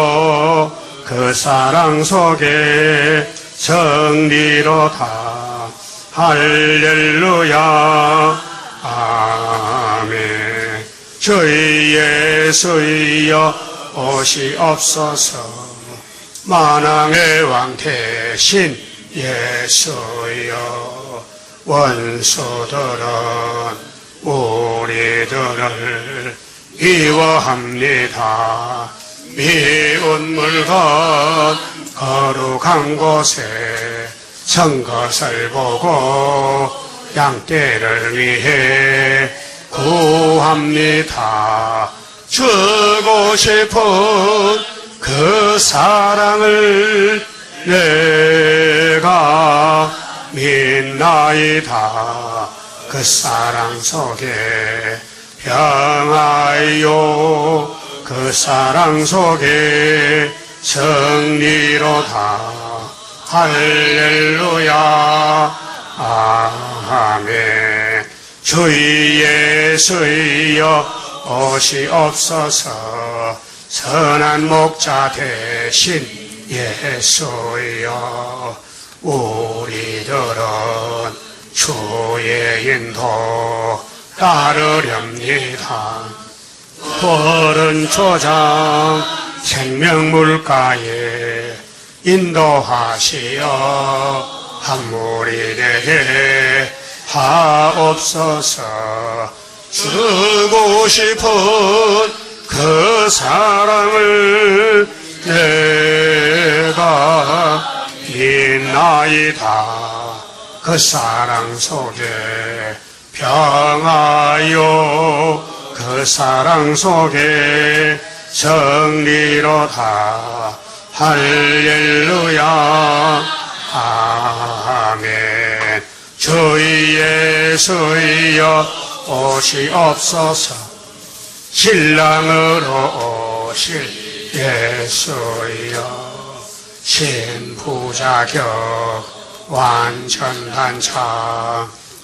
그 사랑 속에 정리로다. 할렐루야 아멘. 주의 예수여 오시옵소서. 만왕의 왕 대신 예수여 원수들은 우리들을 미워합니다. 미운 물건 거룩한 곳에 선 것을 보고 양떼를 위해 구합니다. 주고 싶은 그 사랑을 내가 믿나이다. 그 사랑 속에 평하여 그 사랑 속에 승리로다. 할렐루야 아멘. 주의 예수여 오시옵소서. 선한 목자 대신 예수여 우리들은 주의 인도 따르렵니다. 푸른 초장 생명물가에 인도하시어 한 무리 되게 하옵소서. 주고 싶은 그 사랑을 내가 믿나이다. 그 사랑 속에 평하여 그 사랑 속에 승리로다. 할렐루야 아멘. 주의 예수여 오시옵소서. 신랑으로 오실 예수여 신부자격 완전단차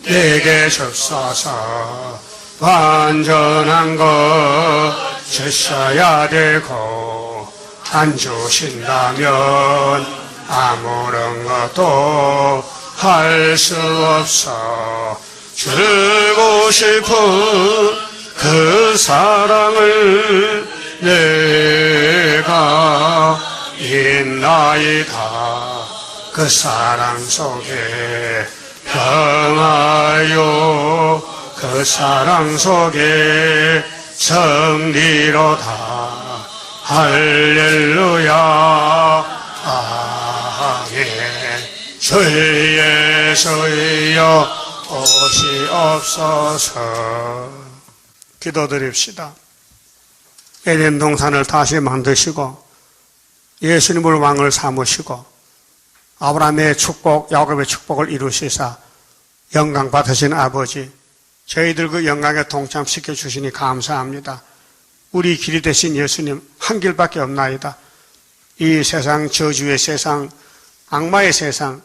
내게 주소서. 완전한 것 주셔야 되고 안 주신다면 아무런 것도 할 수 없어. 주고 싶은 그 사랑을 내가 있나이다. 그 사랑 속에 평하여 그 사랑 속에 승리로다. 할렐루야 아멘. 주 예수여 오시옵소서. 기도드립시다. 에덴 동산을 다시 만드시고 예수님을 왕을 삼으시고 아브라함의 축복, 야곱의 축복을 이루시사 영광 받으신 아버지, 저희들 그 영광에 동참시켜 주시니 감사합니다. 우리 길이 되신 예수님 한 길밖에 없나이다. 이 세상, 저주의 세상, 악마의 세상,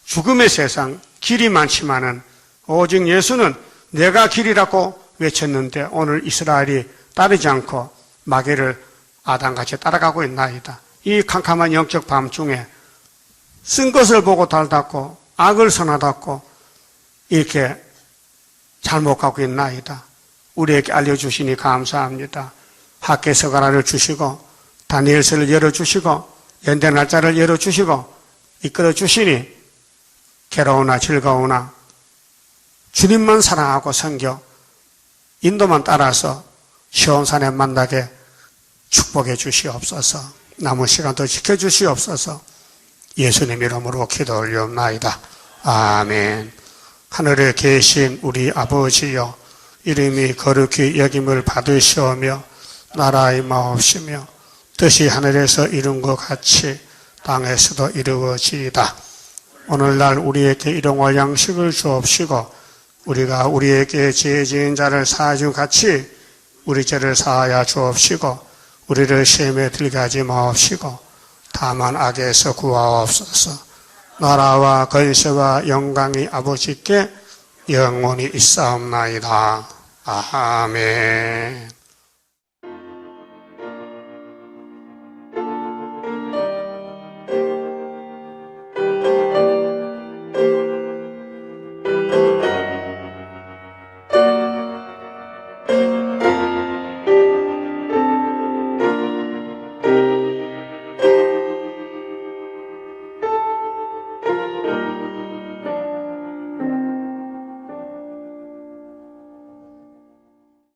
죽음의 세상, 길이 많지만은 오직 예수는 내가 길이라고 외쳤는데 오늘 이스라엘이 따르지 않고 마귀를 아담같이 따라가고 있나이다. 이 캄캄한 영적 밤중에 쓴 것을 보고 달닫고 악을 선하닫고 이렇게 잘못 가고 있나이다. 우리에게 알려주시니 감사합니다. 학개석 하나를 주시고 다니엘서를 열어주시고 연대 날짜를 열어주시고 이끌어주시니 괴로우나 즐거우나 주님만 사랑하고 섬겨 인도만 따라서 시온산에 만나게 축복해 주시옵소서. 남은 시간도 지켜주시옵소서. 예수님 이름으로 기도 올리옵나이다. 아멘. 하늘에 계신 우리 아버지여, 이름이 거룩히 여김을 받으시오며 나라의 마옵시며 뜻이 하늘에서 이룬 것 같이 땅에서도 이루어지이다. 오늘날 우리에게 일용할 양식을 주옵시고 우리가 우리에게 죄 지은 자를 사하준 같이 우리 죄를 사하여 주옵시고 우리를 시험에 들게 하지 마옵시고 다만 악에서 구하옵소서. 나라와 권세와 영광이 아버지께 영원히 있사옵나이다. 아멘.